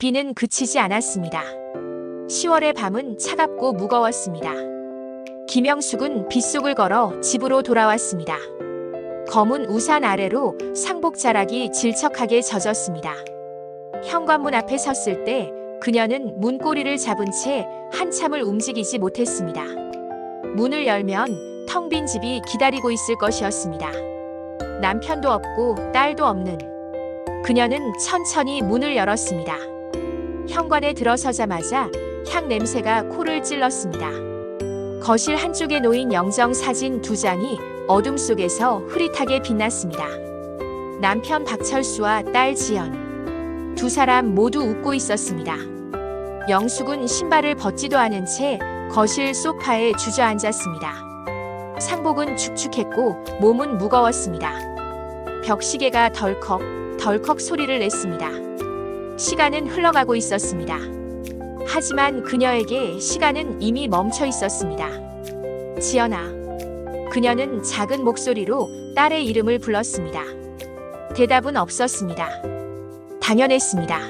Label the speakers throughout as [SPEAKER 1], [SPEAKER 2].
[SPEAKER 1] 비는 그치지 않았습니다. 10월의 밤은 차갑고 무거웠습니다. 김영숙은 빗속을 걸어 집으로 돌아왔습니다. 검은 우산 아래로 상복자락이 질척하게 젖었습니다. 현관문 앞에 섰을 때 그녀는 문고리를 잡은 채 한참을 움직이지 못했습니다. 문을 열면 텅 빈 집이 기다리고 있을 것이었습니다. 남편도 없고 딸도 없는. 그녀는 천천히 문을 열었습니다. 현관에 들어서자마자 향 냄새가 코를 찔렀습니다. 거실 한쪽에 놓인 영정 사진 2장이 어둠 속에서 흐릿하게 빛났습니다. 남편 박철수와 딸 지연. 두 사람 모두 웃고 있었습니다. 영숙은 신발을 벗지도 않은 채 거실 소파에 주저앉았습니다. 상복은 축축했고 몸은 무거웠습니다. 벽시계가 덜컥 소리를 냈습니다. 시간은 흘러가고 있었습니다. 하지만 그녀에게 시간은 이미 멈춰 있었습니다. 지연아. 그녀는 작은 목소리로 딸의 이름을 불렀습니다. 대답은 없었습니다. 당연했습니다.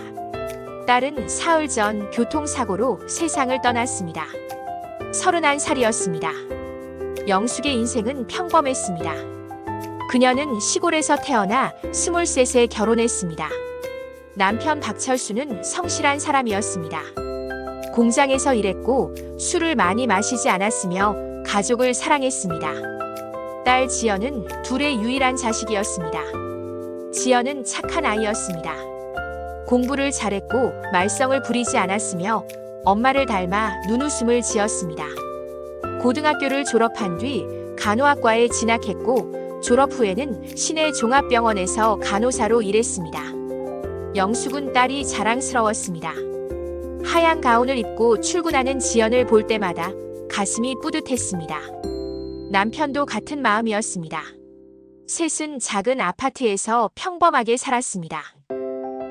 [SPEAKER 1] 딸은 사흘 전 교통사고로 세상을 떠났습니다. 31살이었습니다. 영숙의 인생은 평범했습니다. 그녀는 시골에서 태어나 23세 결혼했습니다. 남편 박철수는 성실한 사람이었습니다. 공장에서 일했고 술을 많이 마시지 않았으며 가족을 사랑했습니다. 딸 지연은 둘의 유일한 자식이었습니다. 지연은 착한 아이였습니다. 공부를 잘했고 말썽을 부리지 않았으며 엄마를 닮아 눈웃음을 지었습니다. 고등학교를 졸업한 뒤 간호학과에 진학했고 졸업 후에는 시내 종합병원에서 간호사로 일했습니다. 영숙은 딸이 자랑스러웠습니다. 하얀 가운을 입고 출근하는 지연을 볼 때마다 가슴이 뿌듯했습니다. 남편도 같은 마음이었습니다. 셋은 작은 아파트에서 평범하게 살았습니다.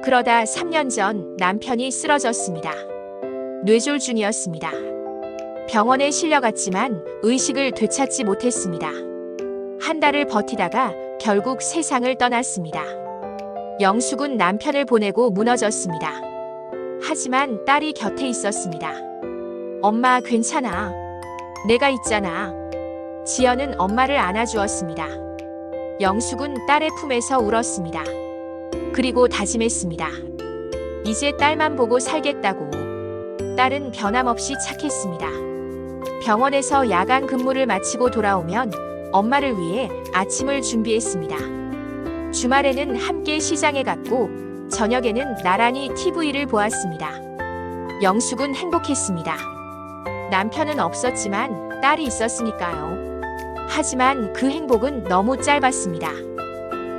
[SPEAKER 1] 그러다 3년 전 남편이 쓰러졌습니다. 뇌졸중이었습니다. 병원에 실려갔지만 의식을 되찾지 못했습니다. 한 달을 버티다가 결국 세상을 떠났습니다. 영숙은 남편을 보내고 무너졌습니다. 하지만 딸이 곁에 있었습니다. 엄마 괜찮아. 내가 있잖아. 지연은 엄마를 안아주었습니다. 영숙은 딸의 품에서 울었습니다. 그리고 다짐했습니다. 이제 딸만 보고 살겠다고. 딸은 변함없이 착했습니다. 병원에서 야간 근무를 마치고 돌아오면 엄마를 위해 아침을 준비했습니다. 주말에는 함께 시장에 갔고 저녁에는 나란히 TV를 보았습니다. 영숙은 행복했습니다. 남편은 없었지만 딸이 있었으니까요. 하지만 그 행복은 너무 짧았습니다.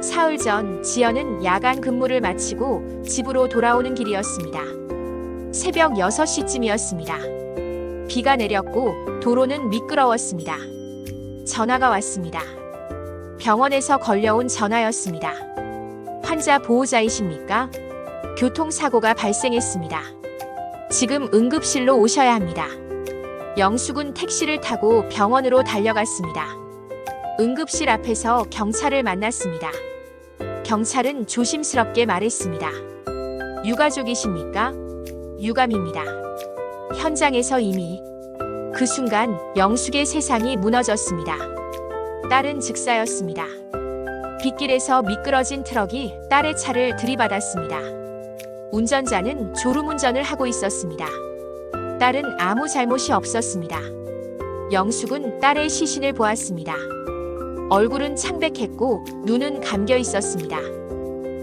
[SPEAKER 1] 사흘 전 지연은 야간 근무를 마치고 집으로 돌아오는 길이었습니다. 새벽 6시쯤이었습니다. 비가 내렸고 도로는 미끄러웠습니다. 전화가 왔습니다. 병원에서 걸려온 전화였습니다. 환자 보호자이십니까? 교통사고가 발생했습니다. 지금 응급실로 오셔야 합니다. 영숙은 택시를 타고 병원으로 달려갔습니다. 응급실 앞에서 경찰을 만났습니다. 경찰은 조심스럽게 말했습니다. 유가족이십니까? 유감입니다. 현장에서 이미. 그 순간 영숙의 세상이 무너졌습니다. 딸은 즉사였습니다. 빗길에서 미끄러진 트럭이 딸의 차를 들이받았습니다. 운전자는 졸음운전을 하고 있었습니다. 딸은 아무 잘못이 없었습니다. 영숙은 딸의 시신을 보았습니다. 얼굴은 창백했고 눈은 감겨 있었습니다.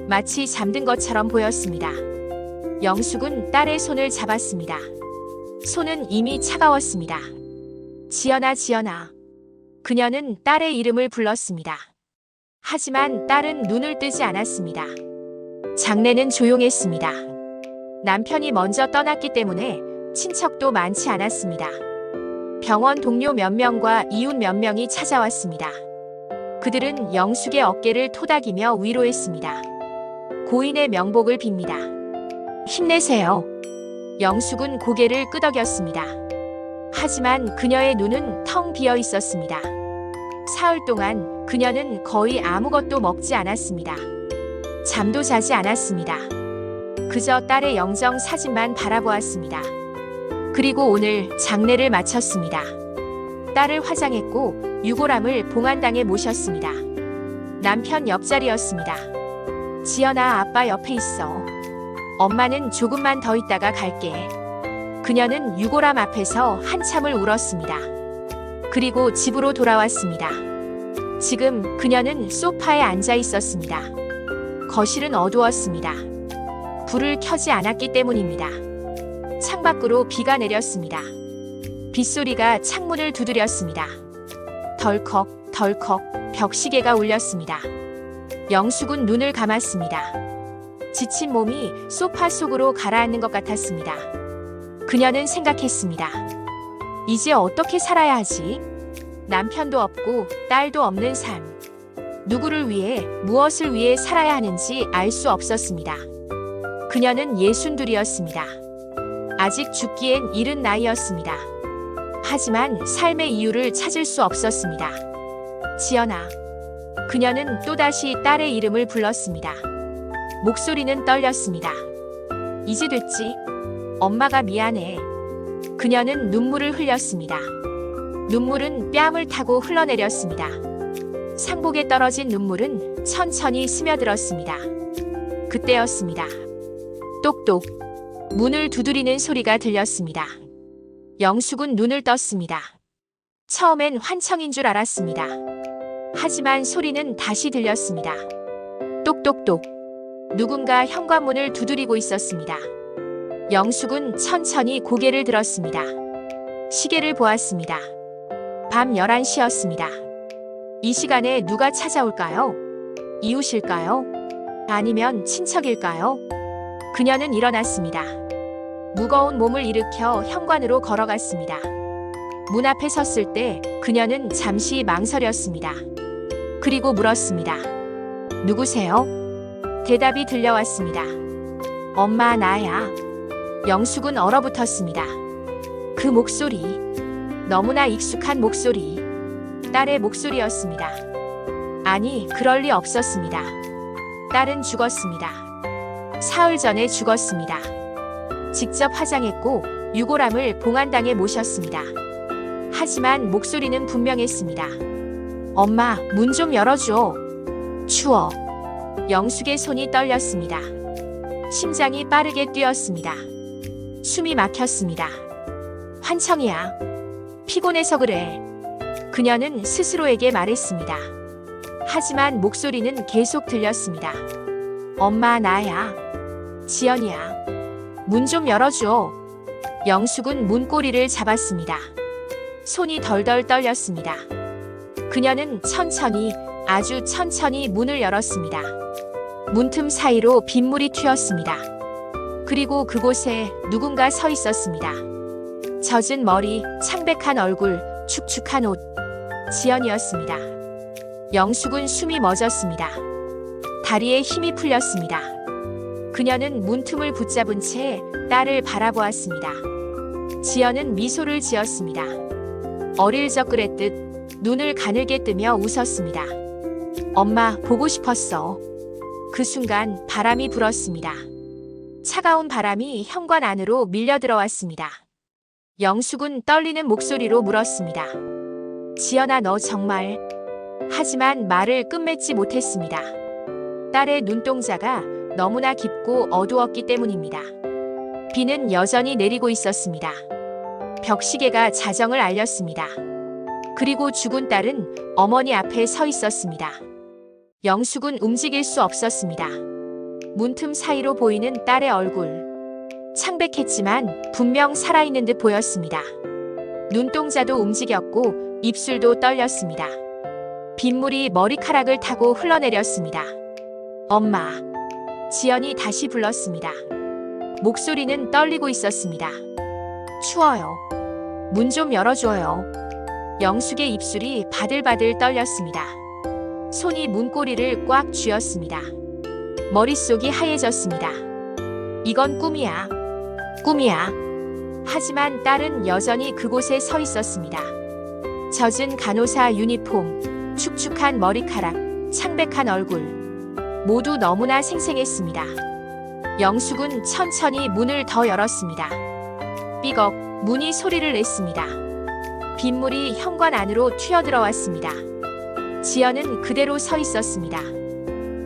[SPEAKER 1] 마치 잠든 것처럼 보였습니다. 영숙은 딸의 손을 잡았습니다. 손은 이미 차가웠습니다. 지연아, 지연아. 그녀는 딸의 이름을 불렀습니다. 하지만 딸은 눈을 뜨지 않았습니다. 장례는 조용했습니다. 남편이 먼저 떠났기 때문에 친척도 많지 않았습니다. 병원 동료 몇 명과 이웃 몇 명이 찾아왔습니다. 그들은 영숙의 어깨를 토닥이며 위로했습니다. 고인의 명복을 빕니다. 힘내세요. 영숙은 고개를 끄덕였습니다. 하지만 그녀의 눈은 텅 비어 있었습니다. 사흘 동안 그녀는 거의 아무것도 먹지 않았습니다. 잠도 자지 않았습니다. 그저 딸의 영정 사진만 바라보았습니다. 그리고 오늘 장례를 마쳤습니다. 딸을 화장했고 유골함을 봉안당에 모셨습니다. 남편 옆자리였습니다. 지연아, 아빠 옆에 있어. 엄마는 조금만 더 있다가 갈게. 그녀는 유골함 앞에서 한참을 울었습니다. 그리고 집으로 돌아왔습니다. 지금 그녀는 소파에 앉아 있었습니다. 거실은 어두웠습니다. 불을 켜지 않았기 때문입니다. 창밖으로 비가 내렸습니다. 빗소리가 창문을 두드렸습니다. 덜컥 덜컥 벽시계가 울렸습니다. 영숙은 눈을 감았습니다. 지친 몸이 소파 속으로 가라앉는 것 같았습니다. 그녀는 생각했습니다. 이제 어떻게 살아야 하지? 남편도 없고 딸도 없는 삶. 누구를 위해, 무엇을 위해 살아야 하는지 알 수 없었습니다. 그녀는 62이었습니다. 아직 죽기엔 이른 나이였습니다. 하지만 삶의 이유를 찾을 수 없었습니다. 지연아. 그녀는 또다시 딸의 이름을 불렀습니다. 목소리는 떨렸습니다. 이제 됐지? 엄마가 미안해. 그녀는 눈물을 흘렸습니다. 눈물은 뺨을 타고 흘러내렸습니다. 상복에 떨어진 눈물은 천천히 스며들었습니다. 그때였습니다. 똑똑. 문을 두드리는 소리가 들렸습니다. 영숙은 눈을 떴습니다. 처음엔 환청인 줄 알았습니다. 하지만 소리는 다시 들렸습니다. 똑똑똑. 누군가 현관문을 두드리고 있었습니다. 영숙은 천천히 고개를 들었습니다. 시계를 보았습니다. 밤 11시였습니다. 이 시간에 누가 찾아올까요? 이웃일까요? 아니면 친척일까요? 그녀는 일어났습니다. 무거운 몸을 일으켜 현관으로 걸어갔습니다. 문 앞에 섰을 때 그녀는 잠시 망설였습니다. 그리고 물었습니다. 누구세요? 대답이 들려왔습니다. 엄마, 나야. 영숙은 얼어붙었습니다. 그 목소리, 너무나 익숙한 목소리, 딸의 목소리였습니다. 아니, 그럴 리 없었습니다. 딸은 죽었습니다. 사흘 전에 죽었습니다. 직접 화장했고 유골함을 봉안당에 모셨습니다. 하지만 목소리는 분명했습니다. 엄마, 문 좀 열어줘. 추워. 영숙의 손이 떨렸습니다. 심장이 빠르게 뛰었습니다. 숨이 막혔습니다. 환청이야. 피곤해서 그래. 그녀는 스스로에게 말했습니다. 하지만 목소리는 계속 들렸습니다. 엄마, 나야. 지연이야. 문 좀 열어줘. 영숙은 문고리를 잡았습니다. 손이 덜덜 떨렸습니다. 그녀는 천천히, 아주 천천히 문을 열었습니다. 문틈 사이로 빗물이 튀었습니다. 그리고 그곳에 누군가 서 있었습니다. 젖은 머리, 창백한 얼굴, 축축한 옷. 지연이었습니다. 영숙은 숨이 멎었습니다. 다리에 힘이 풀렸습니다. 그녀는 문틈을 붙잡은 채 딸을 바라보았습니다. 지연은 미소를 지었습니다. 어릴 적 그랬듯 눈을 가늘게 뜨며 웃었습니다. 엄마, 보고 싶었어. 그 순간 바람이 불었습니다. 차가운 바람이 현관 안으로 밀려 들어왔습니다. 영숙은 떨리는 목소리로 물었습니다. 지연아, 너 정말... 하지만 말을 끝맺지 못했습니다. 딸의 눈동자가 너무나 깊고 어두웠기 때문입니다. 비는 여전히 내리고 있었습니다. 벽시계가 자정을 알렸습니다. 그리고 죽은 딸은 어머니 앞에 서 있었습니다. 영숙은 움직일 수 없었습니다. 문틈 사이로 보이는 딸의 얼굴. 창백했지만 분명 살아있는 듯 보였습니다. 눈동자도 움직였고 입술도 떨렸습니다. 빗물이 머리카락을 타고 흘러내렸습니다. 엄마. 지연이 다시 불렀습니다. 목소리는 떨리고 있었습니다. 추워요. 문 좀 열어줘요. 영숙의 입술이 바들바들 떨렸습니다. 손이 문고리를 꽉 쥐었습니다. 머릿속이 하얘졌습니다. 이건 꿈이야. 꿈이야. 하지만 딸은 여전히 그곳에 서 있었습니다. 젖은 간호사 유니폼, 축축한 머리카락, 창백한 얼굴. 모두 너무나 생생했습니다. 영숙은 천천히 문을 더 열었습니다. 삐걱 문이 소리를 냈습니다. 빗물이 현관 안으로 튀어들어왔습니다. 지연은 그대로 서 있었습니다.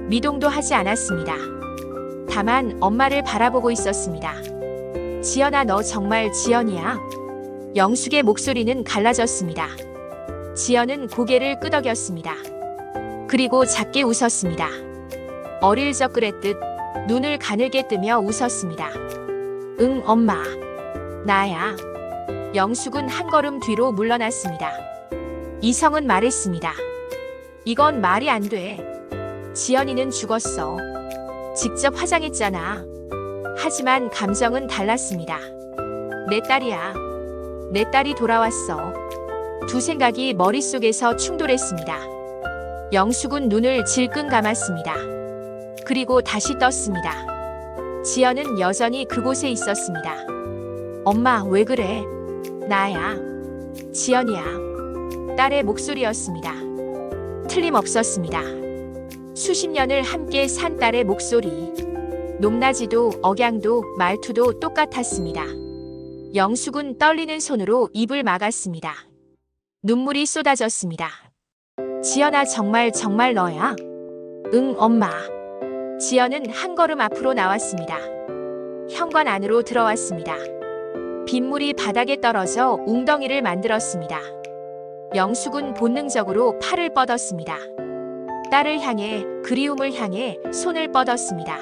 [SPEAKER 1] 미동도 하지 않았습니다. 다만 엄마를 바라보고 있었습니다. 지연아, 너 정말 지연이야? 영숙의 목소리는 갈라졌습니다. 지연은 고개를 끄덕였습니다. 그리고 작게 웃었습니다. 어릴 적 그랬듯 눈을 가늘게 뜨며 웃었습니다. 응, 엄마. 나야. 영숙은 한 걸음 뒤로 물러났습니다. 이성은 말했습니다. 이건 말이 안 돼. 지연이는 죽었어. 직접 화장했잖아. 하지만 감정은 달랐습니다. 내 딸이야. 내 딸이 돌아왔어. 두 생각이 머릿속에서 충돌했습니다. 영숙은 눈을 질끈 감았습니다. 그리고 다시 떴습니다. 지연은 여전히 그곳에 있었습니다. 엄마, 왜 그래? 나야. 지연이야. 딸의 목소리였습니다. 틀림없었습니다. 수십 년을 함께 산 딸의 목소리. 높낮이도 억양도 말투도 똑같았습니다. 영숙은 떨리는 손으로 입을 막았습니다. 눈물이 쏟아졌습니다. 지연아, 정말 너야? 응, 엄마. 지연은 한 걸음 앞으로 나왔습니다. 현관 안으로 들어왔습니다. 빗물이 바닥에 떨어져 웅덩이를 만들었습니다. 영숙은 본능적으로 팔을 뻗었습니다. 딸을 향해, 그리움을 향해 손을 뻗었습니다.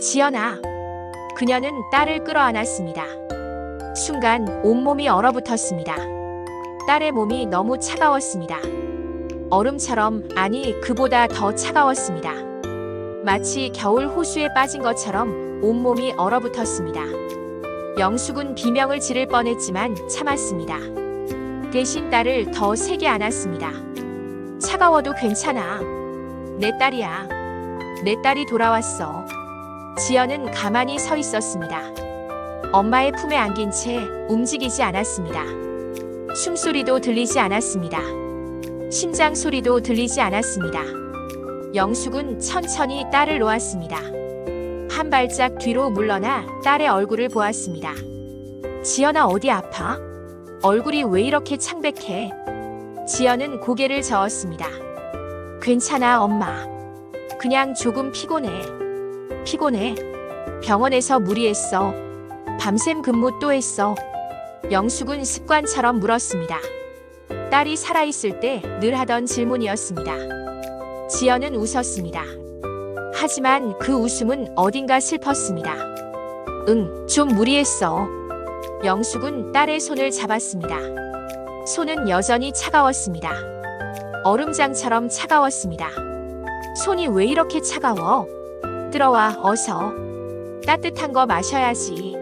[SPEAKER 1] 지연아. 그녀는 딸을 끌어안았습니다. 순간 온몸이 얼어붙었습니다. 딸의 몸이 너무 차가웠습니다. 얼음처럼, 아니 그보다 더 차가웠습니다. 마치 겨울 호수에 빠진 것처럼 온몸이 얼어붙었습니다. 영숙은 비명을 지를 뻔했지만 참았습니다. 대신 딸을 더 세게 안았습니다. 차가워도 괜찮아. 내 딸이야. 내 딸이 돌아왔어. 지연은 가만히 서 있었습니다. 엄마의 품에 안긴 채 움직이지 않았습니다. 숨소리도 들리지 않았습니다. 심장 소리도 들리지 않았습니다. 영숙은 천천히 딸을 놓았습니다. 한 발짝 뒤로 물러나 딸의 얼굴을 보았습니다. 지연아, 어디 아파? 얼굴이 왜 이렇게 창백해? 지연은 고개를 저었습니다. 괜찮아, 엄마. 그냥 조금 피곤해. 피곤해? 병원에서 무리했어. 밤샘 근무 또 했어. 영숙은 습관처럼 물었습니다. 딸이 살아있을 때 늘 하던 질문이었습니다. 지연은 웃었습니다. 하지만 그 웃음은 어딘가 슬펐습니다. 응, 좀 무리했어. 영숙은 딸의 손을 잡았습니다. 손은 여전히 차가웠습니다. 얼음장처럼 차가웠습니다. 손이 왜 이렇게 차가워? 들어와, 어서. 따뜻한 거 마셔야지.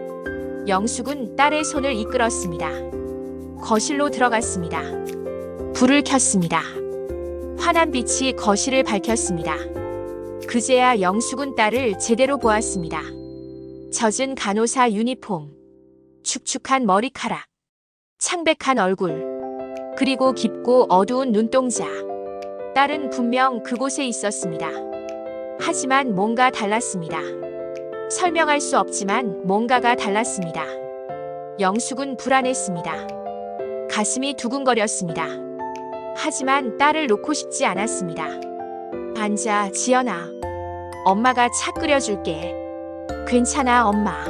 [SPEAKER 1] 영숙은 딸의 손을 이끌었습니다. 거실로 들어갔습니다. 불을 켰습니다. 환한 빛이 거실을 밝혔습니다. 그제야 영숙은 딸을 제대로 보았습니다. 젖은 간호사 유니폼, 축축한 머리카락, 창백한 얼굴, 그리고 깊고 어두운 눈동자. 딸은 분명 그곳에 있었습니다. 하지만 뭔가 달랐습니다. 설명할 수 없지만 뭔가가 달랐습니다. 영숙은 불안했습니다. 가슴이 두근거렸습니다. 하지만 딸을 놓고 싶지 않았습니다. 앉아, 지연아. 엄마가 차 끓여줄게. 괜찮아, 엄마.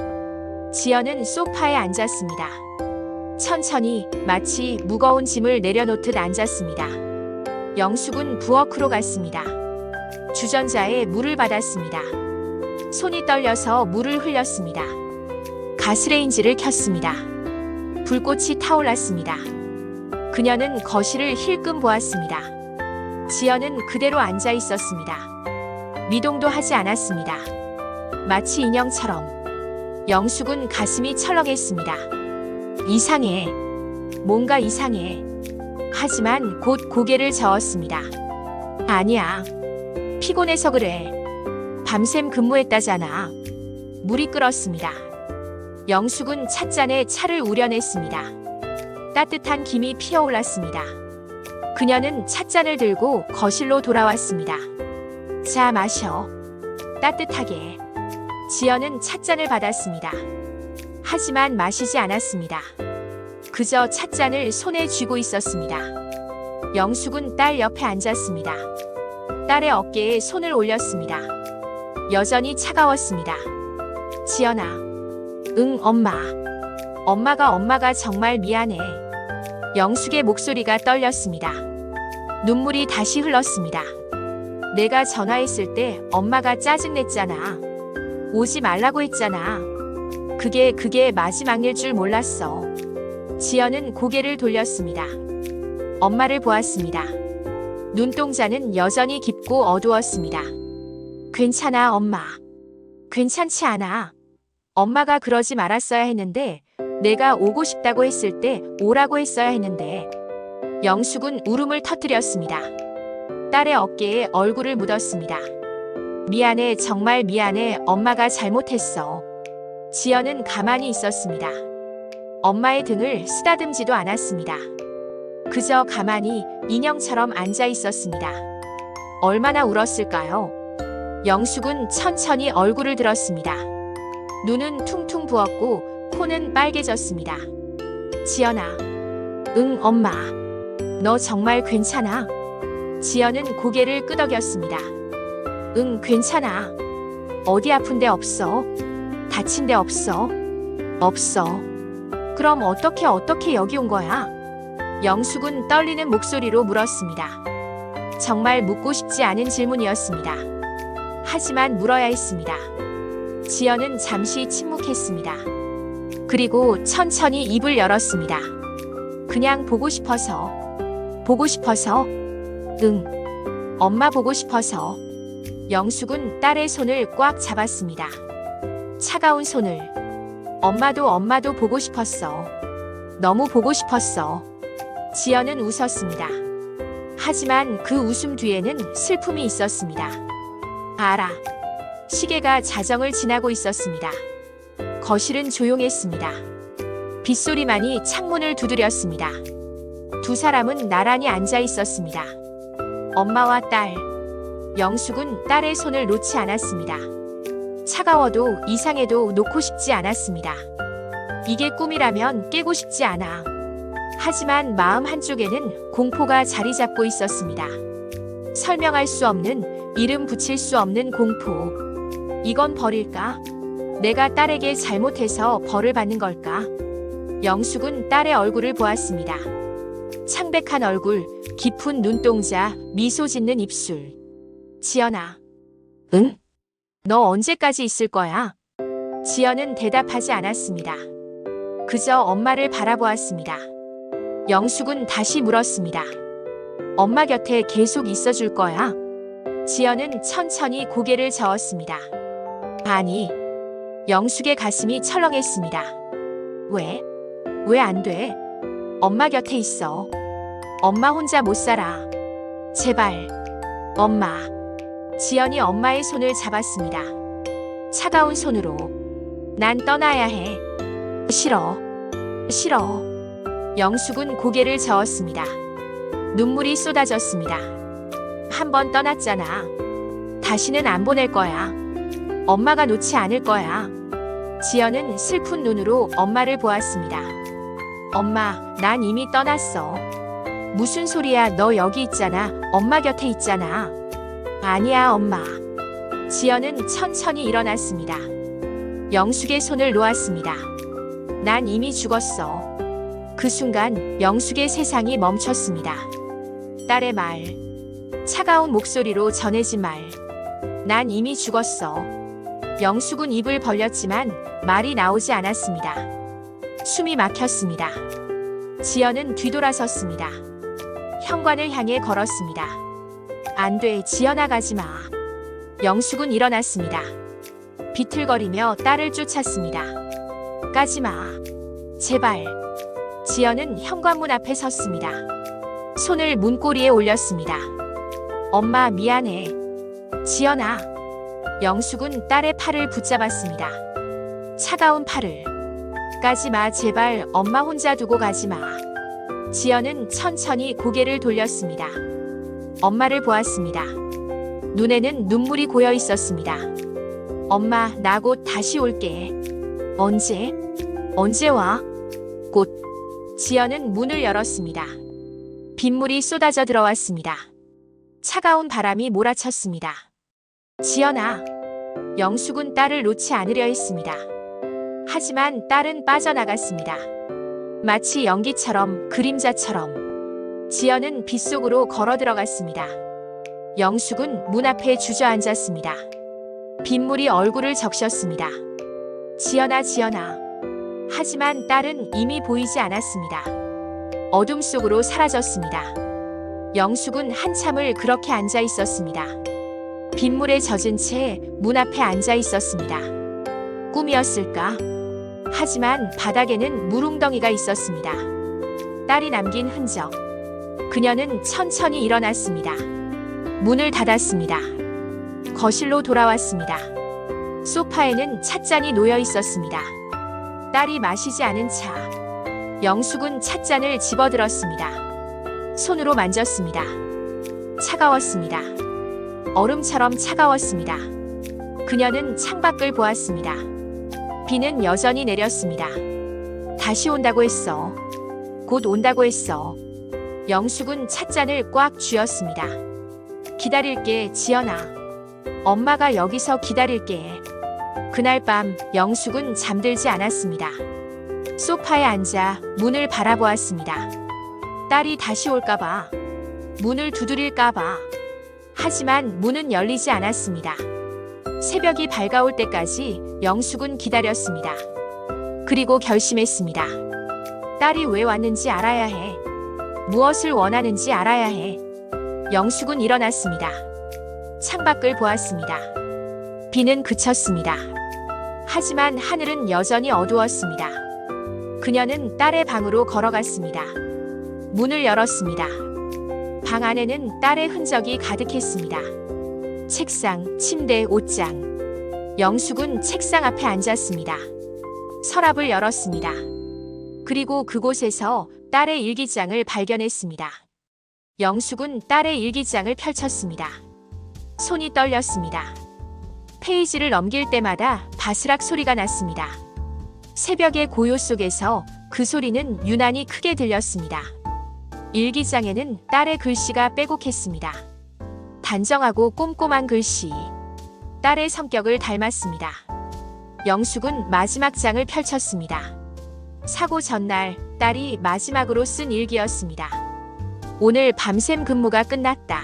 [SPEAKER 1] 지연은 소파에 앉았습니다. 천천히, 마치 무거운 짐을 내려놓듯 앉았습니다. 영숙은 부엌으로 갔습니다. 주전자에 물을 받았습니다. 손이 떨려서 물을 흘렸습니다. 가스레인지를 켰습니다. 불꽃이 타올랐습니다. 그녀는 거실을 힐끔 보았습니다. 지연은 그대로 앉아 있었습니다. 미동도 하지 않았습니다. 마치 인형처럼. 영숙은 가슴이 철렁했습니다. 이상해. 뭔가 이상해. 하지만 곧 고개를 저었습니다. 아니야. 피곤해서 그래. 밤샘 근무했다잖아. 물이 끓었습니다. 영숙은 찻잔에 차를 우려냈습니다. 따뜻한 김이 피어올랐습니다. 그녀는 찻잔을 들고 거실로 돌아왔습니다. 자, 마셔. 따뜻하게. 지연은 찻잔을 받았습니다. 하지만 마시지 않았습니다. 그저 찻잔을 손에 쥐고 있었습니다. 영숙은 딸 옆에 앉았습니다. 딸의 어깨에 손을 올렸습니다. 여전히 차가웠습니다. 지연아. 응, 엄마. 엄마가 정말 미안해. 영숙의 목소리가 떨렸습니다. 눈물이 다시 흘렀습니다. 내가 전화했을 때 엄마가 짜증냈잖아. 오지 말라고 했잖아. 그게 마지막일 줄 몰랐어. 지연은 고개를 돌렸습니다. 엄마를 보았습니다. 눈동자는 여전히 깊고 어두웠습니다. 괜찮아, 엄마. 괜찮지 않아. 엄마가 그러지 말았어야 했는데, 내가 오고 싶다고 했을 때 오라고 했어야 했는데. 영숙은 울음을 터뜨렸습니다. 딸의 어깨에 얼굴을 묻었습니다. 미안해, 정말 미안해. 엄마가 잘못했어. 지연은 가만히 있었습니다. 엄마의 등을 쓰다듬지도 않았습니다. 그저 가만히 인형처럼 앉아 있었습니다. 얼마나 울었을까요? 영숙은 천천히 얼굴을 들었습니다. 눈은 퉁퉁 부었고 코는 빨개졌습니다. 지연아. 응, 엄마. 너 정말 괜찮아? 지연은 고개를 끄덕였습니다. 응, 괜찮아. 어디 아픈 데 없어? 다친 데 없어? 없어. 그럼 어떻게 여기 온 거야? 영숙은 떨리는 목소리로 물었습니다. 정말 묻고 싶지 않은 질문이었습니다. 하지만 물어야 했습니다. 지연은 잠시 침묵했습니다. 그리고 천천히 입을 열었습니다. 그냥 보고 싶어서. 보고 싶어서? 응. 엄마 보고 싶어서. 영숙은 딸의 손을 꽉 잡았습니다. 차가운 손을. 엄마도 보고 싶었어. 너무 보고 싶었어. 지연은 웃었습니다. 하지만 그 웃음 뒤에는 슬픔이 있었습니다. 알아. 시계가 자정을 지나고 있었습니다. 거실은 조용했습니다. 빗소리만이 창문을 두드렸습니다. 두 사람은 나란히 앉아 있었습니다. 엄마와 딸. 영숙은 딸의 손을 놓지 않았습니다. 차가워도 이상해도 놓고 싶지 않았습니다. 이게 꿈이라면 깨고 싶지 않아. 하지만 마음 한쪽에는 공포가 자리 잡고 있었습니다. 설명할 수 없는, 이름 붙일 수 없는 공포. 이건 벌일까? 내가 딸에게 잘못해서 벌을 받는 걸까? 영숙은 딸의 얼굴을 보았습니다. 창백한 얼굴, 깊은 눈동자, 미소 짓는 입술. 지연아. 응? 너 언제까지 있을 거야? 지연은 대답하지 않았습니다. 그저 엄마를 바라보았습니다. 영숙은 다시 물었습니다. 엄마 곁에 계속 있어줄 거야? 지연은 천천히 고개를 저었습니다. 아니. 영숙의 가슴이 철렁했습니다. 왜? 왜 안 돼? 엄마 곁에 있어. 엄마 혼자 못 살아. 제발. 엄마. 지연이 엄마의 손을 잡았습니다. 차가운 손으로. 난 떠나야 해. 싫어. 싫어. 영숙은 고개를 저었습니다. 눈물이 쏟아졌습니다. 한 번 떠났잖아. 다시는 안 보낼 거야. 엄마가 놓지 않을 거야. 지연은 슬픈 눈으로 엄마를 보았습니다. 엄마, 난 이미 떠났어. 무슨 소리야, 너 여기 있잖아. 엄마 곁에 있잖아. 아니야, 엄마. 지연은 천천히 일어났습니다. 영숙의 손을 놓았습니다. 난 이미 죽었어. 그 순간 영숙의 세상이 멈췄습니다. 딸의 말. 차가운 목소리로 전해진 말. 난 이미 죽었어. 영숙은 입을 벌렸지만 말이 나오지 않았습니다. 숨이 막혔습니다. 지연은 뒤돌아섰습니다. 현관을 향해 걸었습니다. 안 돼, 지연아, 가지 마. 영숙은 일어났습니다. 비틀거리며 딸을 쫓았습니다. 가지 마. 제발. 지연은 현관문 앞에 섰습니다. 손을 문고리에 올렸습니다. 엄마, 미안해. 지연아. 영숙은 딸의 팔을 붙잡았습니다. 차가운 팔을. 가지 마, 제발. 엄마 혼자 두고 가지 마. 지연은 천천히 고개를 돌렸습니다. 엄마를 보았습니다. 눈에는 눈물이 고여 있었습니다. 엄마, 나 곧 다시 올게. 언제? 언제 와? 곧. 지연은 문을 열었습니다. 빗물이 쏟아져 들어왔습니다. 차가운 바람이 몰아쳤습니다. 지연아. 영숙은 딸을 놓지 않으려 했습니다. 하지만 딸은 빠져나갔습니다. 마치 연기처럼, 그림자처럼. 지연은 빗속으로 걸어 들어갔습니다. 영숙은 문 앞에 주저앉았습니다. 빗물이 얼굴을 적셨습니다. 지연아, 지연아. 하지만 딸은 이미 보이지 않았습니다. 어둠 속으로 사라졌습니다. 영숙은 한참을 그렇게 앉아 있었습니다. 빗물에 젖은 채 문 앞에 앉아 있었습니다. 꿈이었을까? 하지만 바닥에는 물웅덩이가 있었습니다. 딸이 남긴 흔적. 그녀는 천천히 일어났습니다. 문을 닫았습니다. 거실로 돌아왔습니다. 소파에는 찻잔이 놓여 있었습니다. 딸이 마시지 않은 차. 영숙은 찻잔을 집어들었습니다. 손으로 만졌습니다. 차가웠습니다. 얼음처럼 차가웠습니다. 그녀는 창밖을 보았습니다. 비는 여전히 내렸습니다. 다시 온다고 했어. 곧 온다고 했어. 영숙은 찻잔을 꽉 쥐었습니다. 기다릴게, 지연아. 엄마가 여기서 기다릴게. 그날 밤 영숙은 잠들지 않았습니다. 소파에 앉아 문을 바라보았습니다. 딸이 다시 올까봐, 문을 두드릴까봐. 하지만 문은 열리지 않았습니다. 새벽이 밝아올 때까지 영숙은 기다렸습니다. 그리고 결심했습니다. 딸이 왜 왔는지 알아야 해. 무엇을 원하는지 알아야 해. 영숙은 일어났습니다. 창밖을 보았습니다. 비는 그쳤습니다. 하지만 하늘은 여전히 어두웠습니다. 그녀는 딸의 방으로 걸어갔습니다. 문을 열었습니다. 방 안에는 딸의 흔적이 가득했습니다. 책상, 침대, 옷장. 영숙은 책상 앞에 앉았습니다. 서랍을 열었습니다. 그리고 그곳에서 딸의 일기장을 발견했습니다. 영숙은 딸의 일기장을 펼쳤습니다. 손이 떨렸습니다. 페이지를 넘길 때마다 바스락 소리가 났습니다. 새벽의 고요 속에서 그 소리는 유난히 크게 들렸습니다. 일기장에는 딸의 글씨가 빼곡했습니다. 단정하고 꼼꼼한 글씨. 딸의 성격을 닮았습니다. 영숙은 마지막 장을 펼쳤습니다. 사고 전날 딸이 마지막으로 쓴 일기였습니다. 오늘 밤샘 근무가 끝났다.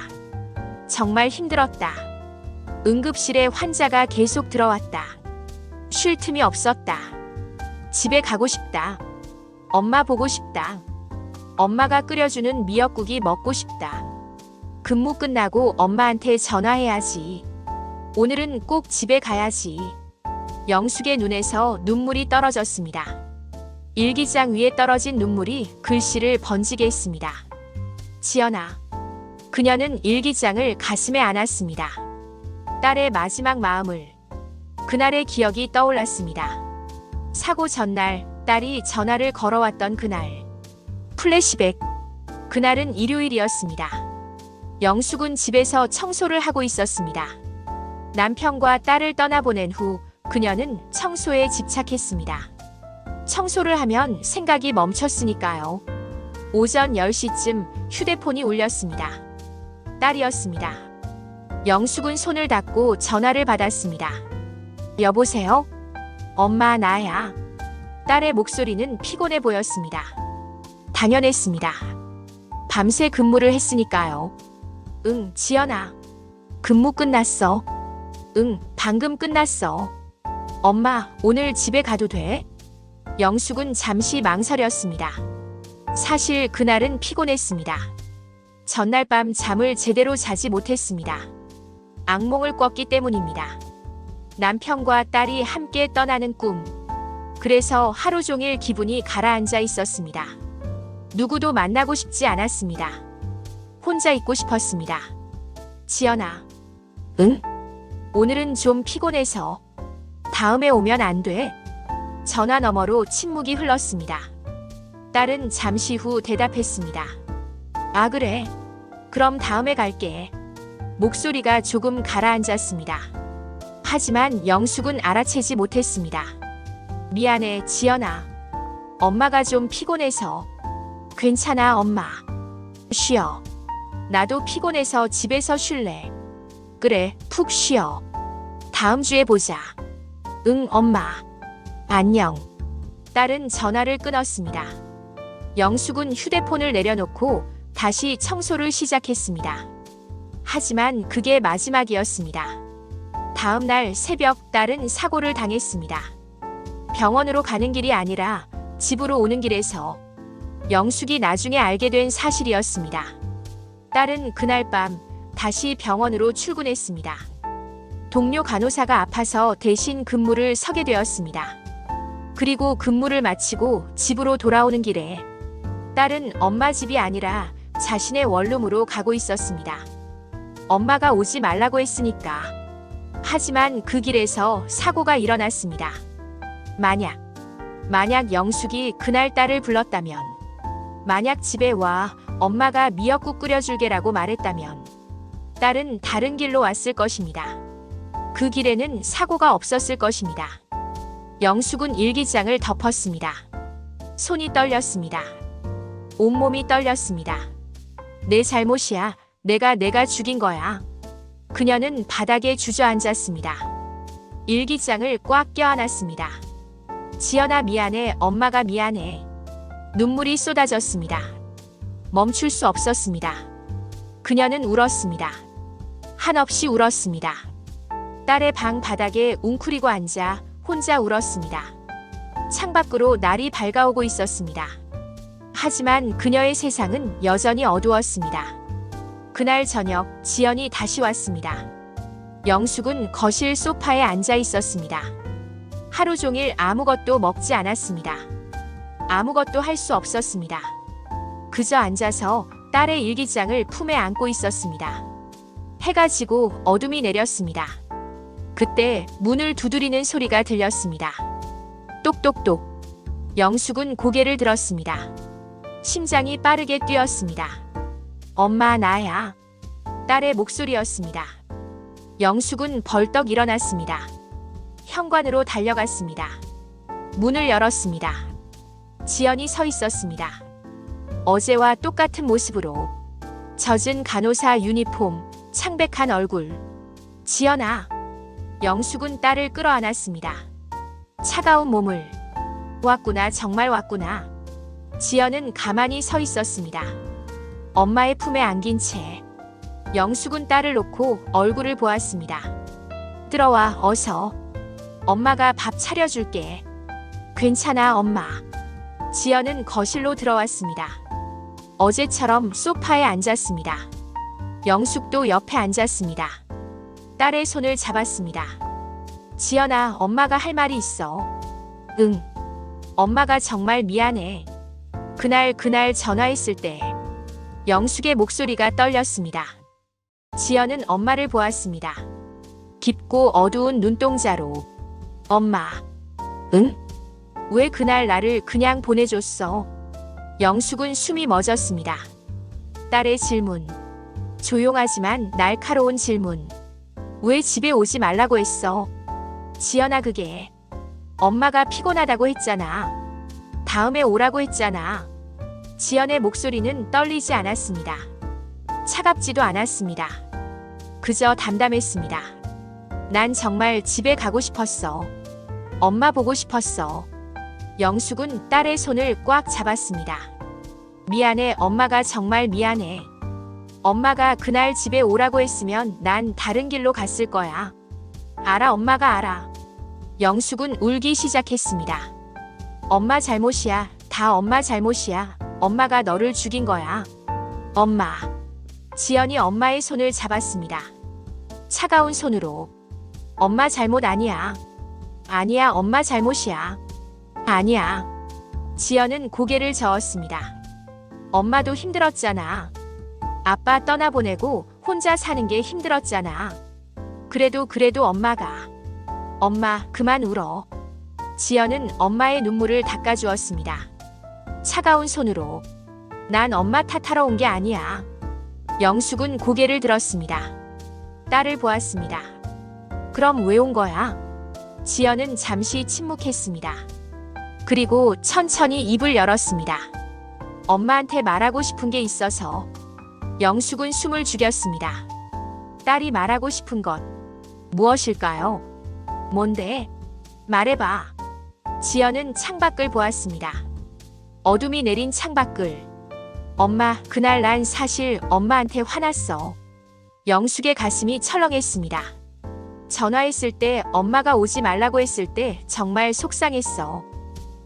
[SPEAKER 1] 정말 힘들었다. 응급실에 환자가 계속 들어왔다. 쉴 틈이 없었다. 집에 가고 싶다. 엄마 보고 싶다. 엄마가 끓여주는 미역국이 먹고 싶다. 근무 끝나고 엄마한테 전화해야지. 오늘은 꼭 집에 가야지. 영숙의 눈에서 눈물이 떨어졌습니다. 일기장 위에 떨어진 눈물이 글씨를 번지게 했습니다. 지연아. 그녀는 일기장을 가슴에 안았습니다. 딸의 마지막 마음을. 그날의 기억이 떠올랐습니다. 사고 전날 딸이 전화를 걸어왔던 그날. 플래시백. 그날은 일요일이었습니다. 영숙은 집에서 청소를 하고 있었습니다. 남편과 딸을 떠나보낸 후 그녀는 청소에 집착했습니다. 청소를 하면 생각이 멈췄으니까요. 오전 10시쯤 휴대폰이 울렸습니다. 딸이었습니다. 영숙은 손을 닫고 전화를 받았습니다. 여보세요? 엄마, 나야. 딸의 목소리는 피곤해 보였습니다. 당연했습니다. 밤새 근무를 했으니까요. 응, 지연아. 근무 끝났어. 응, 방금 끝났어. 엄마, 오늘 집에 가도 돼? 영숙은 잠시 망설였습니다. 사실 그날은 피곤했습니다. 전날 밤 잠을 제대로 자지 못했습니다. 악몽을 꿨기 때문입니다. 남편과 딸이 함께 떠나는 꿈. 그래서 하루 종일 기분이 가라앉아 있었습니다. 누구도 만나고 싶지 않았습니다. 혼자 있고 싶었습니다. 지연아. 응? 오늘은 좀 피곤해서. 다음에 오면 안 돼? 전화 너머로 침묵이 흘렀습니다. 딸은 잠시 후 대답했습니다. 아, 그래. 그럼 다음에 갈게. 목소리가 조금 가라앉았습니다. 하지만 영숙은 알아채지 못했습니다. 미안해, 지연아. 엄마가 좀 피곤해서. 괜찮아, 엄마. 쉬어. 나도 피곤해서 집에서 쉴래. 그래, 푹 쉬어. 다음 주에 보자. 응, 엄마. 안녕. 딸은 전화를 끊었습니다. 영숙은 휴대폰을 내려놓고 다시 청소를 시작했습니다. 하지만 그게 마지막이었습니다. 다음 날 새벽 딸은 사고를 당했습니다. 병원으로 가는 길이 아니라 집으로 오는 길에서 영숙이 나중에 알게 된 사실이었습니다. 딸은 그날 밤 다시 병원으로 출근했습니다. 동료 간호사가 아파서 대신 근무를 서게 되었습니다. 그리고 근무를 마치고 집으로 돌아오는 길에 딸은 엄마 집이 아니라 자신의 원룸으로 가고 있었습니다. 엄마가 오지 말라고 했으니까. 하지만 그 길에서 사고가 일어났습니다. 만약 영숙이 그날 딸을 불렀다면, 만약 집에 와 엄마가 미역국 끓여줄게라고 말했다면 딸은 다른 길로 왔을 것입니다. 그 길에는 사고가 없었을 것입니다. 영숙은 일기장을 덮었습니다. 손이 떨렸습니다. 온몸이 떨렸습니다. 내 잘못이야. 내가 죽인 거야. 그녀는 바닥에 주저앉았습니다. 일기장을 꽉 껴안았습니다. 지연아, 미안해. 엄마가 미안해. 눈물이 쏟아졌습니다. 멈출 수 없었습니다. 그녀는 울었습니다. 한없이 울었습니다. 딸의 방 바닥에 웅크리고 앉아 혼자 울었습니다. 창밖으로 날이 밝아오고 있었습니다. 하지만 그녀의 세상은 여전히 어두웠습니다. 그날 저녁 지연이 다시 왔습니다. 영숙은 거실 소파에 앉아 있었습니다. 하루 종일 아무것도 먹지 않았습니다. 아무것도 할 수 없었습니다. 그저 앉아서 딸의 일기장을 품에 안고 있었습니다. 해가 지고 어둠이 내렸습니다. 그때 문을 두드리는 소리가 들렸습니다. 똑똑똑. 영숙은 고개를 들었습니다. 심장이 빠르게 뛰었습니다. 엄마, 나야. 딸의 목소리였습니다. 영숙은 벌떡 일어났습니다. 현관으로 달려갔습니다. 문을 열었습니다. 지연이 서 있었습니다. 어제와 똑같은 모습으로. 젖은 간호사 유니폼, 창백한 얼굴. 지연아. 영숙은 딸을 끌어안았습니다. 차가운 몸을. 왔구나, 정말 왔구나. 지연은 가만히 서 있었습니다. 엄마의 품에 안긴 채. 영숙은 딸을 놓고 얼굴을 보았습니다. 들어와, 어서. 엄마가 밥 차려줄게. 괜찮아, 엄마. 지연은 거실로 들어왔습니다. 어제처럼 소파에 앉았습니다. 영숙도 옆에 앉았습니다. 딸의 손을 잡았습니다. 지연아, 엄마가 할 말이 있어. 응. 엄마가 정말 미안해. 그날 전화했을 때 영숙의 목소리가 떨렸습니다. 지연은 엄마를 보았습니다. 깊고 어두운 눈동자로. 엄마. 응? 왜 그날 나를 그냥 보내줬어? 영숙은 숨이 멎었습니다. 딸의 질문. 조용하지만 날카로운 질문. 왜 집에 오지 말라고 했어? 지연아, 그게 엄마가 피곤하다고 했잖아. 다음에 오라고 했잖아. 지연의 목소리는 떨리지 않았습니다. 차갑지도 않았습니다. 그저 담담했습니다. 난 정말 집에 가고 싶었어. 엄마 보고 싶었어. 영숙은 딸의 손을 꽉 잡았습니다. 미안해, 엄마가 정말 미안해. 엄마가 그날 집에 오라고 했으면 난 다른 길로 갔을 거야. 알아, 엄마가 알아. 영숙은 울기 시작했습니다. 엄마 잘못이야. 다 엄마 잘못이야. 엄마가 너를 죽인 거야. 엄마. 지연이 엄마의 손을 잡았습니다. 차가운 손으로. 엄마 잘못 아니야. 아니야, 엄마 잘못이야. 아니야. 지연은 고개를 저었습니다. 엄마도 힘들었잖아. 아빠 떠나보내고 혼자 사는 게 힘들었잖아. 그래도 엄마가. 엄마, 그만 울어. 지연은 엄마의 눈물을 닦아주었습니다. 차가운 손으로. 난 엄마 탓하러 온 게 아니야. 영숙은 고개를 들었습니다. 딸을 보았습니다. 그럼 왜 온 거야? 지연은 잠시 침묵했습니다. 그리고 천천히 입을 열었습니다. 엄마한테 말하고 싶은 게 있어서. 영숙은 숨을 죽였습니다. 딸이 말하고 싶은 것 무엇일까요? 뭔데? 말해봐. 지연은 창밖을 보았습니다. 어둠이 내린 창밖을. 엄마, 그날 난 사실 엄마한테 화났어. 영숙의 가슴이 철렁했습니다. 전화했을 때 엄마가 오지 말라고 했을 때 정말 속상했어.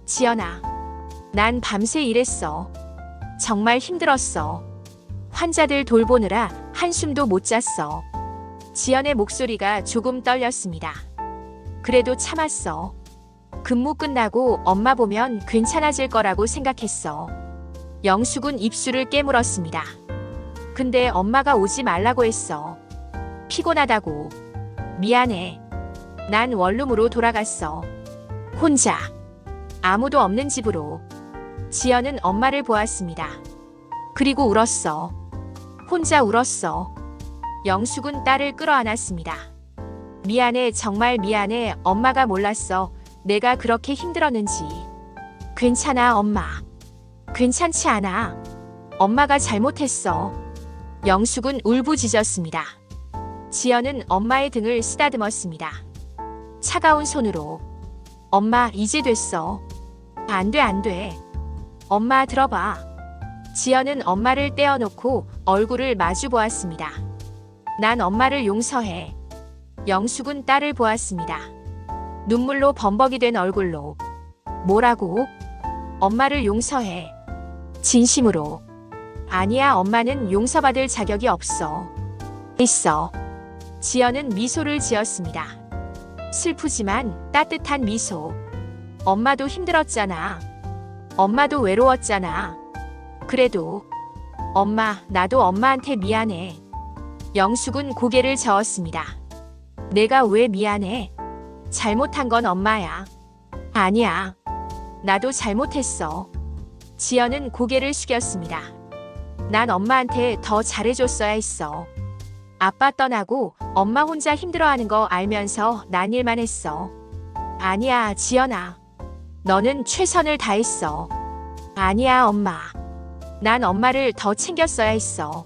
[SPEAKER 1] 지연아, 난 밤새 일했어. 정말 힘들었어. 환자들 돌보느라 한숨도 못 잤어. 지연의 목소리가 조금 떨렸습니다. 그래도 참았어. 근무 끝나고 엄마 보면 괜찮아질 거라고 생각했어. 영숙은 입술을 깨물었습니다. 근데 엄마가 오지 말라고 했어. 피곤하다고. 미안해. 난 원룸으로 돌아갔어. 혼자. 아무도 없는 집으로. 지연은 엄마를 보았습니다. 그리고 울었어. 혼자 울었어. 영숙은 딸을 끌어안았습니다. 미안해, 정말 미안해. 엄마가 몰랐어. 내가 그렇게 힘들었는지. 괜찮아, 엄마. 괜찮지 않아. 엄마가 잘못했어. 영숙은 울부짖었습니다. 지연은 엄마의 등을 쓰다듬었습니다. 차가운 손으로. 엄마, 이제 됐어. 안 돼, 안 돼. 엄마, 들어봐. 지연은 엄마를 떼어놓고 얼굴을 마주 보았습니다. 난 엄마를 용서해. 영숙은 딸을 보았습니다. 눈물로 범벅이 된 얼굴로. 뭐라고? 엄마를 용서해. 진심으로. 아니야, 엄마는 용서받을 자격이 없어. 있어. 지연은 미소를 지었습니다. 슬프지만 따뜻한 미소. 엄마도 힘들었잖아. 엄마도 외로웠잖아. 그래도. 엄마, 나도 엄마한테 미안해. 영숙은 고개를 저었습니다. 내가 왜 미안해? 잘못한 건 엄마야. 아니야. 나도 잘못했어. 지연은 고개를 숙였습니다. 난 엄마한테 더 잘해줬어야 했어. 아빠 떠나고 엄마 혼자 힘들어하는 거 알면서 난 일만 했어. 아니야, 지연아. 너는 최선을 다했어. 아니야, 엄마. 난 엄마를 더 챙겼어야 했어.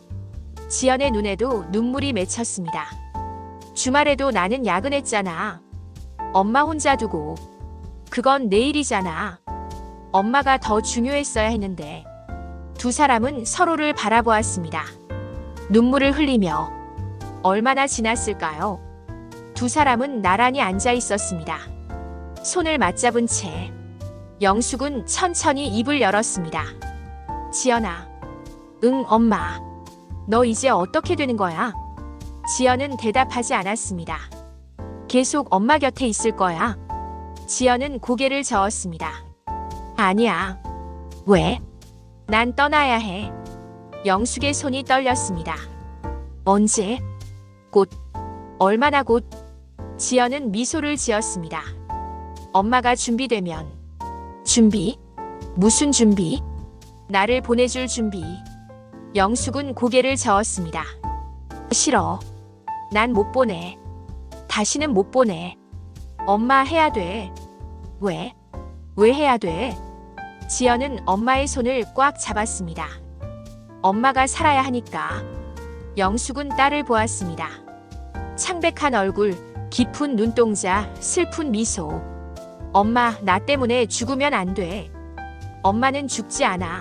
[SPEAKER 1] 지연의 눈에도 눈물이 맺혔습니다. 주말에도 나는 야근했잖아. 엄마 혼자 두고. 그건 내 일이잖아. 엄마가 더 중요했어야 했는데. 두 사람은 서로를 바라보았습니다. 눈물을 흘리며. 얼마나 지났을까요? 두 사람은 나란히 앉아 있었습니다. 손을 맞잡은 채. 영숙은 천천히 입을 열었습니다. 지연아. 응, 엄마. 너 이제 어떻게 되는 거야? 지연은 대답하지 않았습니다. 계속 엄마 곁에 있을 거야. 지연은 고개를 저었습니다. 아니야. 왜? 난 떠나야 해. 영숙의 손이 떨렸습니다. 언제? 곧. 얼마나 곧? 지연은 미소를 지었습니다. 엄마가 준비되면. 준비? 무슨 준비? 나를 보내줄 준비. 영숙은 고개를 저었습니다. 싫어. 난 못 보내. 다시는 못 보내. 엄마 해야 돼. 왜? 왜 해야 돼? 지연은 엄마의 손을 꽉 잡았습니다. 엄마가 살아야 하니까. 영숙은 딸을 보았습니다. 창백한 얼굴, 깊은 눈동자, 슬픈 미소. 엄마, 나 때문에 죽으면 안 돼. 엄마는 죽지 않아.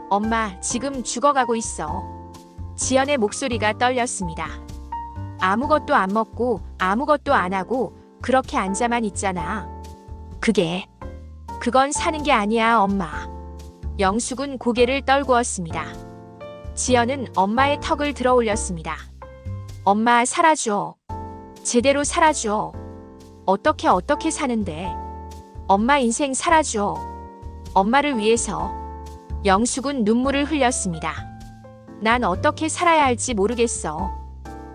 [SPEAKER 1] 엄마, 지금 죽어가고 있어. 지연의 목소리가 떨렸습니다. 아무것도 안 먹고 아무것도 안 하고 그렇게 앉아만 있잖아. 그건 사는 게 아니야, 엄마. 영숙은 고개를 떨구었습니다. 지연은 엄마의 턱을 들어 올렸습니다. 엄마, 살아줘. 제대로 살아줘. 어떻게 사는데. 엄마 인생 살아줘. 엄마를 위해서. 영숙은 눈물을 흘렸습니다. 난 어떻게 살아야 할지 모르겠어.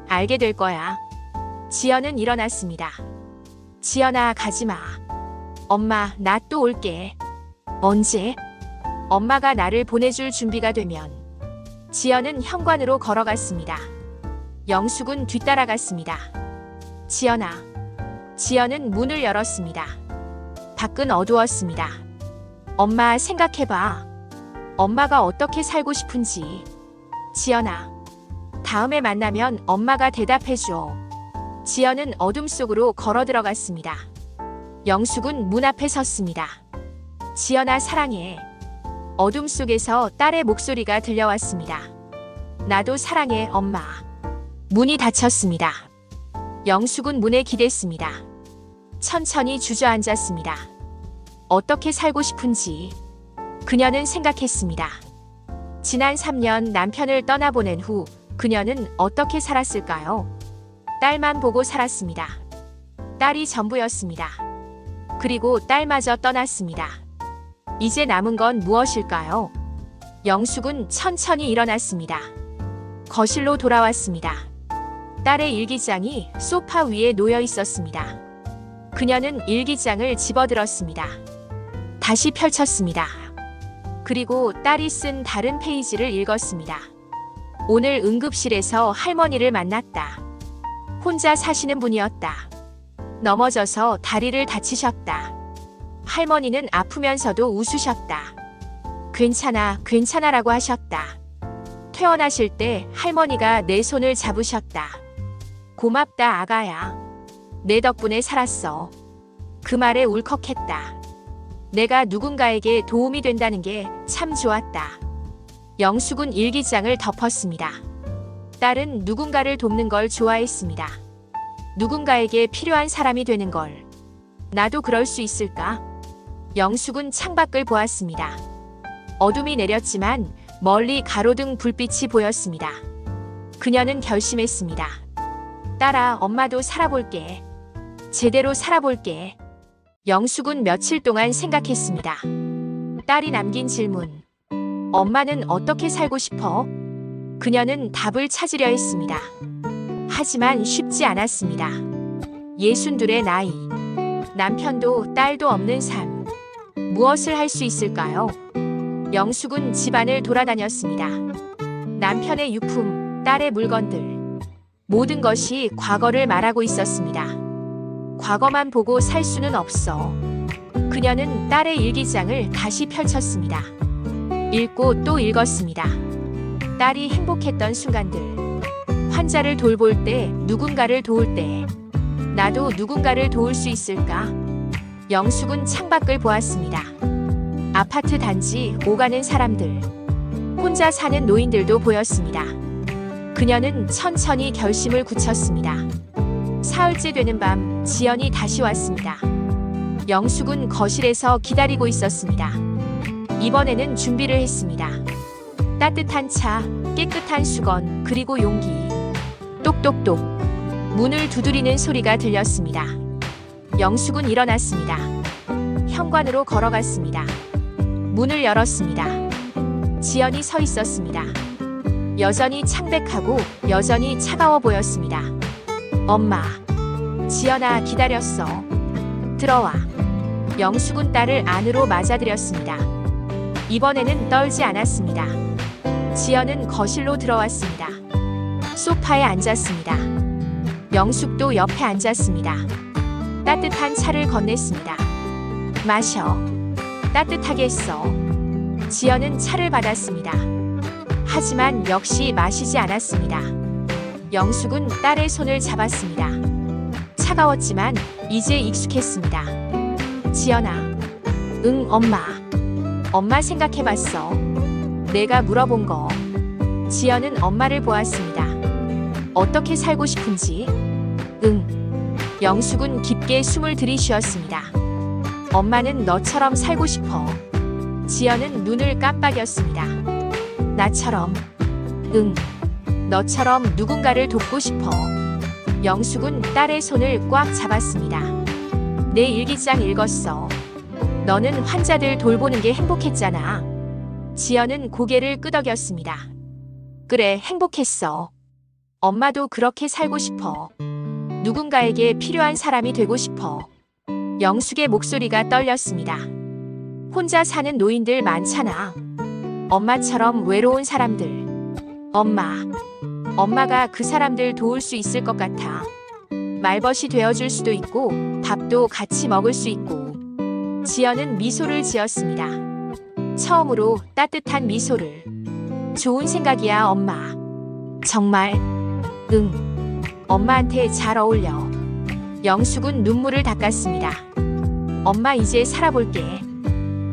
[SPEAKER 1] 알게 될 거야. 지연은 일어났습니다. 지연아, 가지마. 엄마, 나 또 올게. 언제? 엄마가 나를 보내줄 준비가 되면. 지연은 현관으로 걸어갔습니다. 영숙은 뒤따라갔습니다. 지연아. 지연은 문을 열었습니다. 밖은 어두웠습니다. 엄마 생각해봐. 엄마가 어떻게 살고 싶은지. 지연아. 다음에 만나면 엄마가 대답해줘. 지연은 어둠 속으로 걸어 들어갔습니다. 영숙은 문 앞에 섰습니다. 지연아 사랑해. 어둠 속에서 딸의 목소리가 들려왔습니다. 나도 사랑해 엄마. 문이 닫혔습니다. 영숙은 문에 기댔습니다. 천천히 주저앉았습니다. 어떻게 살고 싶은지 그녀는 생각했습니다. 지난 3년 남편을 떠나보낸 후 그녀는 어떻게 살았을까요? 딸만 보고 살았습니다. 딸이 전부였습니다. 그리고 딸마저 떠났습니다. 이제 남은 건 무엇일까요? 영숙은 천천히 일어났습니다. 거실로 돌아왔습니다. 딸의 일기장이 소파 위에 놓여 있었습니다. 그녀는 일기장을 집어들었습니다. 다시 펼쳤습니다. 그리고 딸이 쓴 다른 페이지를 읽었습니다. 오늘 응급실에서 할머니를 만났다. 혼자 사시는 분이었다. 넘어져서 다리를 다치셨다. 할머니는 아프면서도 웃으셨다. 괜찮아, 괜찮아라고 하셨다. 퇴원하실 때 할머니가 내 손을 잡으셨다. 고맙다, 아가야. 내 덕분에 살았어. 그 말에 울컥했다. 내가 누군가에게 도움이 된다는 게 참 좋았다. 영숙은 일기장을 덮었습니다. 딸은 누군가를 돕는 걸 좋아했습니다. 누군가에게 필요한 사람이 되는 걸. 나도 그럴 수 있을까? 영숙은 창밖을 보았습니다. 어둠이 내렸지만 멀리 가로등 불빛이 보였습니다. 그녀는 결심했습니다. 딸아, 엄마도 살아볼게. 제대로 살아볼게. 영숙은 며칠 동안 생각했습니다. 딸이 남긴 질문. 엄마는 어떻게 살고 싶어? 그녀는 답을 찾으려 했습니다. 하지만 쉽지 않았습니다. 62의 나이. 남편도 딸도 없는 삶. 무엇을 할 수 있을까요? 영숙은 집안을 돌아다녔습니다. 남편의 유품, 딸의 물건들. 모든 것이 과거를 말하고 있었습니다. 과거만 보고 살 수는 없어. 그녀는 딸의 일기장을 다시 펼쳤습니다. 읽고 또 읽었습니다. 딸이 행복했던 순간들. 환자를 돌볼 때, 누군가를 도울 때. 나도 누군가를 도울 수 있을까? 영숙은 창밖을 보았습니다. 아파트 단지 오가는 사람들. 혼자 사는 노인들도 보였습니다. 그녀는 천천히 결심을 굳혔습니다. 사흘째 되는 밤, 지연이 다시 왔습니다. 영숙은 거실에서 기다리고 있었습니다. 이번에는 준비를 했습니다. 따뜻한 차, 깨끗한 수건, 그리고 용기. 똑똑똑. 문을 두드리는 소리가 들렸습니다. 영숙은 일어났습니다. 현관으로 걸어갔습니다. 문을 열었습니다. 지연이 서 있었습니다. 여전히 창백하고 여전히 차가워 보였습니다. 엄마. 지연아, 기다렸어. 들어와. 영숙은 딸을 안으로 맞아들였습니다. 이번에는 떨지 않았습니다. 지연은 거실로 들어왔습니다. 소파에 앉았습니다. 영숙도 옆에 앉았습니다. 따뜻한 차를 건넸습니다. 마셔. 따뜻하게 했어. 지연은 차를 받았습니다. 하지만 역시 마시지 않았습니다. 영숙은 딸의 손을 잡았습니다. 차가웠지만 이제 익숙했습니다. 지연아. 응, 엄마. 엄마 생각해봤어. 내가 물어본 거. 지연은 엄마를 보았습니다. 어떻게 살고 싶은지? 응. 영숙은 깊게 숨을 들이쉬었습니다. 엄마는 너처럼 살고 싶어. 지연은 눈을 깜빡였습니다. 나처럼. 응. 너처럼 누군가를 돕고 싶어. 영숙은 딸의 손을 꽉 잡았습니다. 내 일기장 읽었어. 너는 환자들 돌보는 게 행복했잖아. 지연은 고개를 끄덕였습니다. 그래, 행복했어. 엄마도 그렇게 살고 싶어. 누군가에게 필요한 사람이 되고 싶어. 영숙의 목소리가 떨렸습니다. 혼자 사는 노인들 많잖아. 엄마처럼 외로운 사람들. 엄마가 그 사람들 도울 수 있을 것 같아. 말벗이 되어줄 수도 있고 밥도 같이 먹을 수 있고. 지연은 미소를 지었습니다. 처음으로 따뜻한 미소를. 좋은 생각이야, 엄마. 정말? 응. 엄마한테 잘 어울려. 영숙은 눈물을 닦았습니다. 엄마 이제 살아볼게.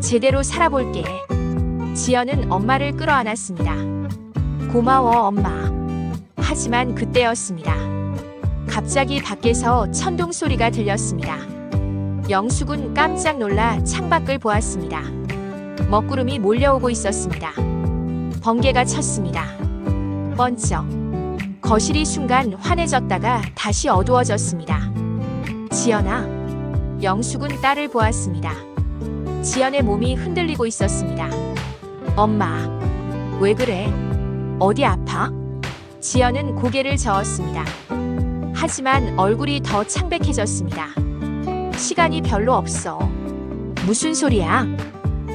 [SPEAKER 1] 제대로 살아볼게. 지연은 엄마를 끌어안았습니다. 고마워, 엄마. 하지만 그때였습니다. 갑자기 밖에서 천둥 소리가 들렸습니다. 영숙은 깜짝 놀라 창밖을 보았습니다. 먹구름이 몰려오고 있었습니다. 번개가 쳤습니다. 번쩍. 거실이 순간 환해졌다가 다시 어두워졌습니다. 지연아. 영숙은 딸을 보았습니다. 지연의 몸이 흔들리고 있었습니다. 엄마. 왜 그래? 어디 아파? 지연은 고개를 저었습니다. 하지만 얼굴이 더 창백해졌습니다. 시간이 별로 없어. 무슨 소리야?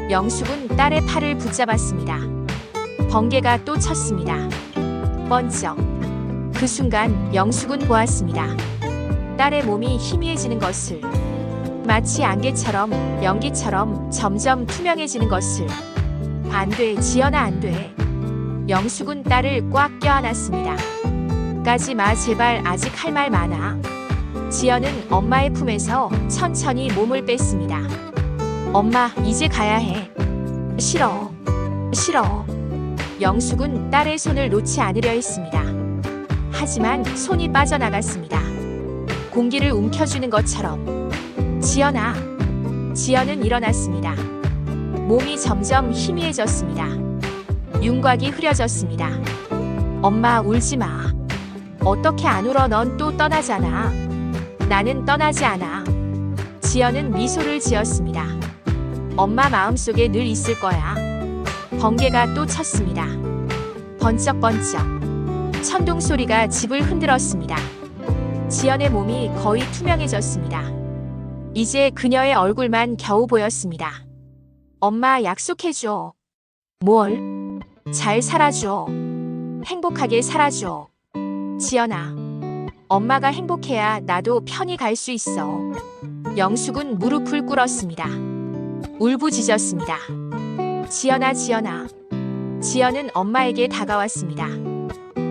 [SPEAKER 1] 영숙은 딸의 팔을 붙잡았습니다. 번개가 또 쳤습니다. 번쩍. 그 순간 영숙은 보았습니다. 딸의 몸이 희미해지는 것을. 마치 안개처럼 연기처럼 점점 투명해지는 것을. 안 돼, 지연아, 안 돼. 영숙은 딸을 꽉 껴안았습니다. 가지 마, 제발. 아직 할 말 많아. 지연은 엄마의 품에서 천천히 몸을 뺐습니다. 엄마, 이제 가야 해. 싫어. 싫어. 영숙은 딸의 손을 놓지 않으려 했습니다. 하지만 손이 빠져나갔습니다. 공기를 움켜쥐는 것처럼. 지연아. 지연은 일어났습니다. 몸이 점점 희미해졌습니다. 윤곽이 흐려졌습니다. 엄마, 울지 마. 어떻게 안 울어? 넌 또 떠나잖아. 나는 떠나지 않아. 지연은 미소를 지었습니다. 엄마 마음속에 늘 있을 거야. 번개가 또 쳤습니다. 번쩍번쩍. 천둥 소리가 집을 흔들었습니다. 지연의 몸이 거의 투명해졌습니다. 이제 그녀의 얼굴만 겨우 보였습니다. 엄마, 약속해줘. 뭘? 잘 살아줘. 행복하게 살아줘. 지연아. 엄마가 행복해야 나도 편히 갈 수 있어. 영숙은 무릎을 꿇었습니다. 울부짖었습니다. 지연아, 지연아. 지연은 엄마에게 다가왔습니다.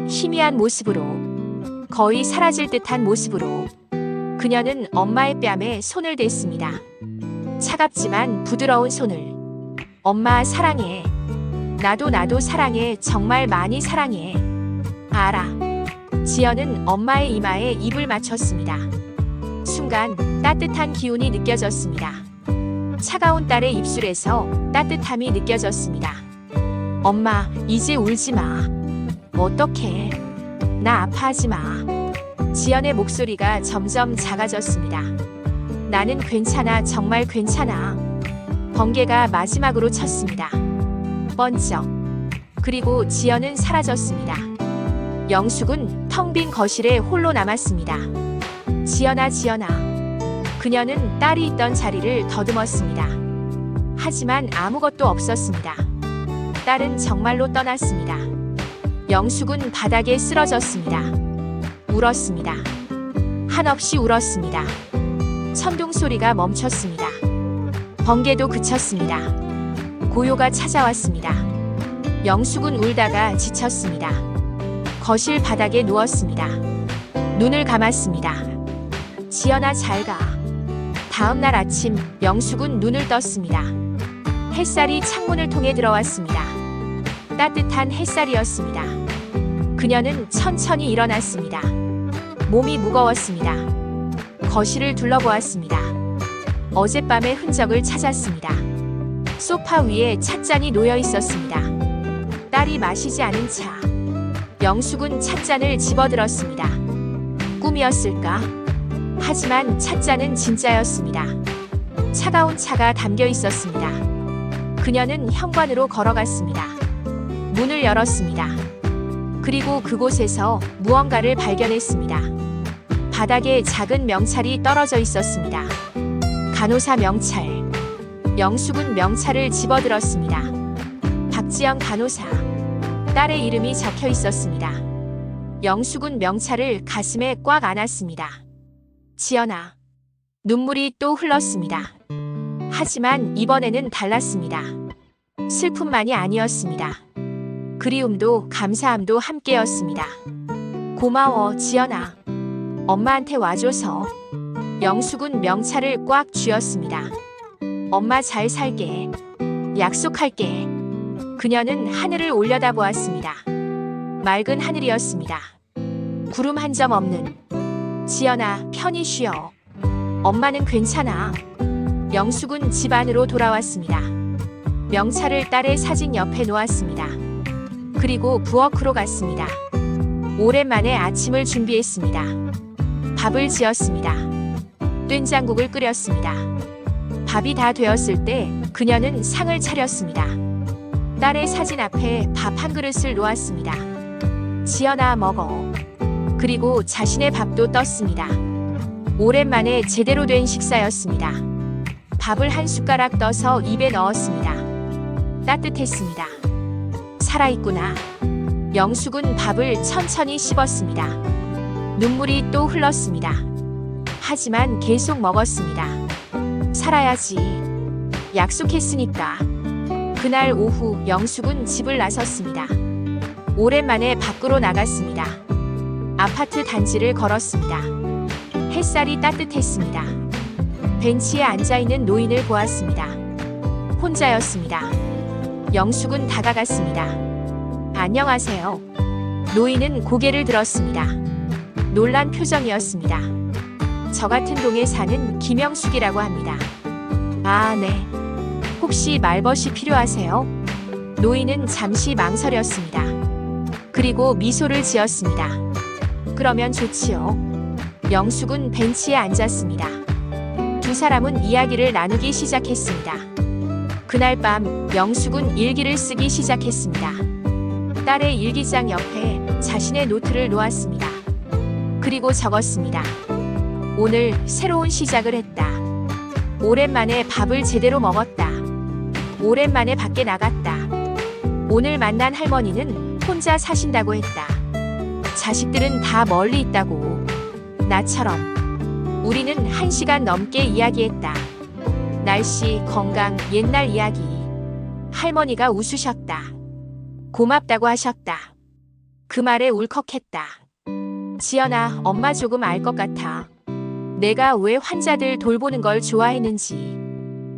[SPEAKER 1] 희미한 모습으로, 거의 사라질 듯한 모습으로. 그녀는 엄마의 뺨에 손을 댔습니다. 차갑지만 부드러운 손을. 엄마, 사랑해. 나도 사랑해. 정말 많이 사랑해. 알아. 지연은 엄마의 이마에 입을 맞췄습니다. 순간 따뜻한 기운이 느껴졌습니다. 차가운 딸의 입술에서 따뜻함이 느껴졌습니다. 엄마, 이제 울지 마. 어떡해. 나 아파하지 마. 지연의 목소리가 점점 작아졌습니다. 나는 괜찮아. 정말 괜찮아. 번개가 마지막으로 쳤습니다. 번쩍. 그리고 지연은 사라졌습니다. 영숙은 텅 빈 거실에 홀로 남았습니다. 지연아, 지연아. 그녀는 딸이 있던 자리를 더듬었습니다. 하지만 아무것도 없었습니다. 딸은 정말로 떠났습니다. 영숙은 바닥에 쓰러졌습니다. 울었습니다. 한없이 울었습니다. 천둥 소리가 멈췄습니다. 번개도 그쳤습니다. 고요가 찾아왔습니다. 영숙은 울다가 지쳤습니다. 거실 바닥에 누웠습니다. 눈을 감았습니다. 지연아, 잘 가. 다음 날 아침, 영숙은 눈을 떴습니다. 햇살이 창문을 통해 들어왔습니다. 따뜻한 햇살이었습니다. 그녀는 천천히 일어났습니다. 몸이 무거웠습니다. 거실을 둘러보았습니다. 어젯밤의 흔적을 찾았습니다. 소파 위에 찻잔이 놓여 있었습니다. 딸이 마시지 않은 차. 영숙은 찻잔을 집어들었습니다. 꿈이었을까? 하지만 찻잔은 진짜였습니다. 차가운 차가 담겨 있었습니다. 그녀는 현관으로 걸어갔습니다. 문을 열었습니다. 그리고 그곳에서 무언가를 발견했습니다. 바닥에 작은 명찰이 떨어져 있었습니다. 간호사 명찰. 영숙은 명찰을 집어들었습니다. 박지영 간호사. 딸의 이름이 적혀 있었습니다. 영숙은 명찰을 가슴에 꽉 안았습니다. 지연아. 눈물이 또 흘렀습니다. 하지만 이번에는 달랐습니다. 슬픔만이 아니었습니다. 그리움도 감사함도 함께였습니다. 고마워, 지연아. 엄마한테 와줘서. 영숙은 명찰을 꽉 쥐었습니다. 엄마 잘 살게. 약속할게. 그녀는 하늘을 올려다보았습니다. 맑은 하늘이었습니다. 구름 한 점 없는. 지연아, 편히 쉬어. 엄마는 괜찮아. 영숙은 집 안으로 돌아왔습니다. 명찰을 딸의 사진 옆에 놓았습니다. 그리고 부엌으로 갔습니다. 오랜만에 아침을 준비했습니다. 밥을 지었습니다. 된장국을 끓였습니다. 밥이 다 되었을 때 그녀는 상을 차렸습니다. 딸의 사진 앞에 밥 한 그릇을 놓았습니다. 지연아, 먹어. 그리고 자신의 밥도 떴습니다. 오랜만에 제대로 된 식사였습니다. 밥을 한 숟가락 떠서 입에 넣었습니다. 따뜻했습니다. 살아있구나. 영숙은 밥을 천천히 씹었습니다. 눈물이 또 흘렀습니다. 하지만 계속 먹었습니다. 살아야지. 약속했으니까. 그날 오후 영숙은 집을 나섰습니다. 오랜만에 밖으로 나갔습니다. 아파트 단지를 걸었습니다. 햇살이 따뜻했습니다. 벤치에 앉아있는 노인을 보았습니다. 혼자였습니다. 영숙은 다가갔습니다. 안녕하세요. 노인은 고개를 들었습니다. 놀란 표정이었습니다. 저 같은 동에 사는 김영숙이라고 합니다. 아, 네. 혹시 말벗이 필요하세요? 노인은 잠시 망설였습니다. 그리고 미소를 지었습니다. 그러면 좋지요. 영숙은 벤치에 앉았습니다. 두 사람은 이야기를 나누기 시작했습니다. 그날 밤 영숙은 일기를 쓰기 시작했습니다. 딸의 일기장 옆에 자신의 노트를 놓았습니다. 그리고 적었습니다. 오늘 새로운 시작을 했다. 오랜만에 밥을 제대로 먹었다. 오랜만에 밖에 나갔다. 오늘 만난 할머니는 혼자 사신다고 했다. 자식들은 다 멀리 있다고. 나처럼. 우리는 1시간 넘게 이야기했다. 날씨, 건강, 옛날 이야기. 할머니가 웃으셨다. 고맙다고 하셨다. 그 말에 울컥했다. 지연아, 엄마 조금 알 것 같아. 내가 왜 환자들 돌보는 걸 좋아했는지.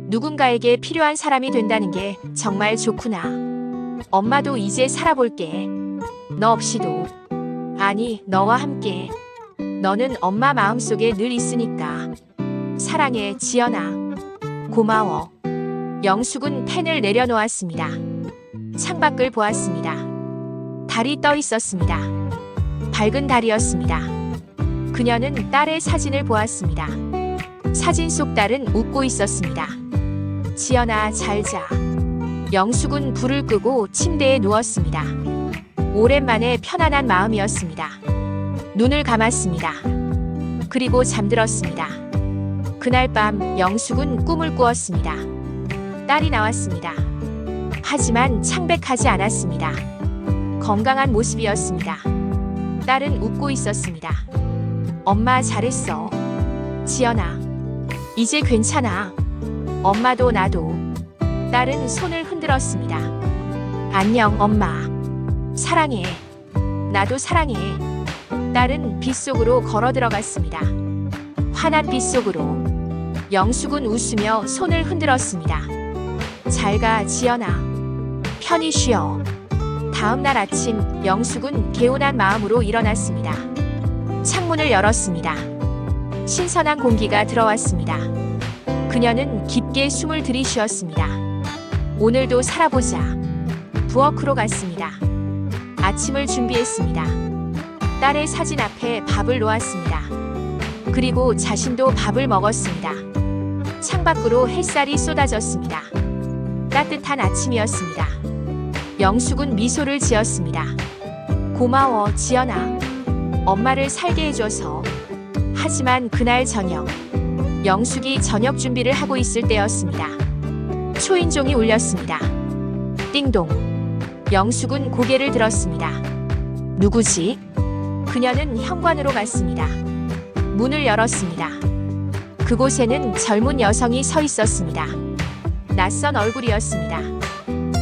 [SPEAKER 1] 누군가에게 필요한 사람이 된다는 게 정말 좋구나. 엄마도 이제 살아볼게. 너 없이도. 아니, 너와 함께. 너는 엄마 마음속에 늘 있으니까. 사랑해, 지연아. 고마워. 영숙은 펜을 내려놓았습니다. 창밖을 보았습니다. 달이 떠 있었습니다. 밝은 달이었습니다. 그녀는 딸의 사진을 보았습니다. 사진 속 딸은 웃고 있었습니다. 지연아, 잘 자. 영숙은 불을 끄고 침대에 누웠습니다. 오랜만에 편안한 마음이었습니다. 눈을 감았습니다. 그리고 잠들었습니다. 그날 밤 영숙은 꿈을 꾸었습니다. 딸이 나왔습니다. 하지만 창백하지 않았습니다. 건강한 모습이었습니다. 딸은 웃고 있었습니다. 엄마 잘했어. 지연아. 이제 괜찮아. 엄마도 나도. 딸은 손을 흔들었습니다. 안녕, 엄마. 사랑해. 나도 사랑해. 딸은 빗속으로 걸어 들어갔습니다. 환한 빗속으로. 영숙은 웃으며 손을 흔들었습니다. 잘 가, 지연아. 편히 쉬어. 다음 날 아침 영숙은 개운한 마음으로 일어났습니다. 창문을 열었습니다. 신선한 공기가 들어왔습니다. 그녀는 깊게 숨을 들이쉬었습니다. 오늘도 살아보자. 부엌으로 갔습니다. 아침을 준비했습니다. 딸의 사진 앞에 밥을 놓았습니다. 그리고 자신도 밥을 먹었습니다. 창밖으로 햇살이 쏟아졌습니다. 따뜻한 아침이었습니다. 영숙은 미소를 지었습니다. 고마워, 지연아. 엄마를 살게 해줘서. 하지만 그날 저녁, 영숙이 저녁 준비를 하고 있을 때였습니다. 초인종이 울렸습니다. 띵동. 영숙은 고개를 들었습니다. 누구지? 그녀는 현관으로 갔습니다. 문을 열었습니다. 그곳에는 젊은 여성이 서 있었습니다. 낯선 얼굴이었습니다.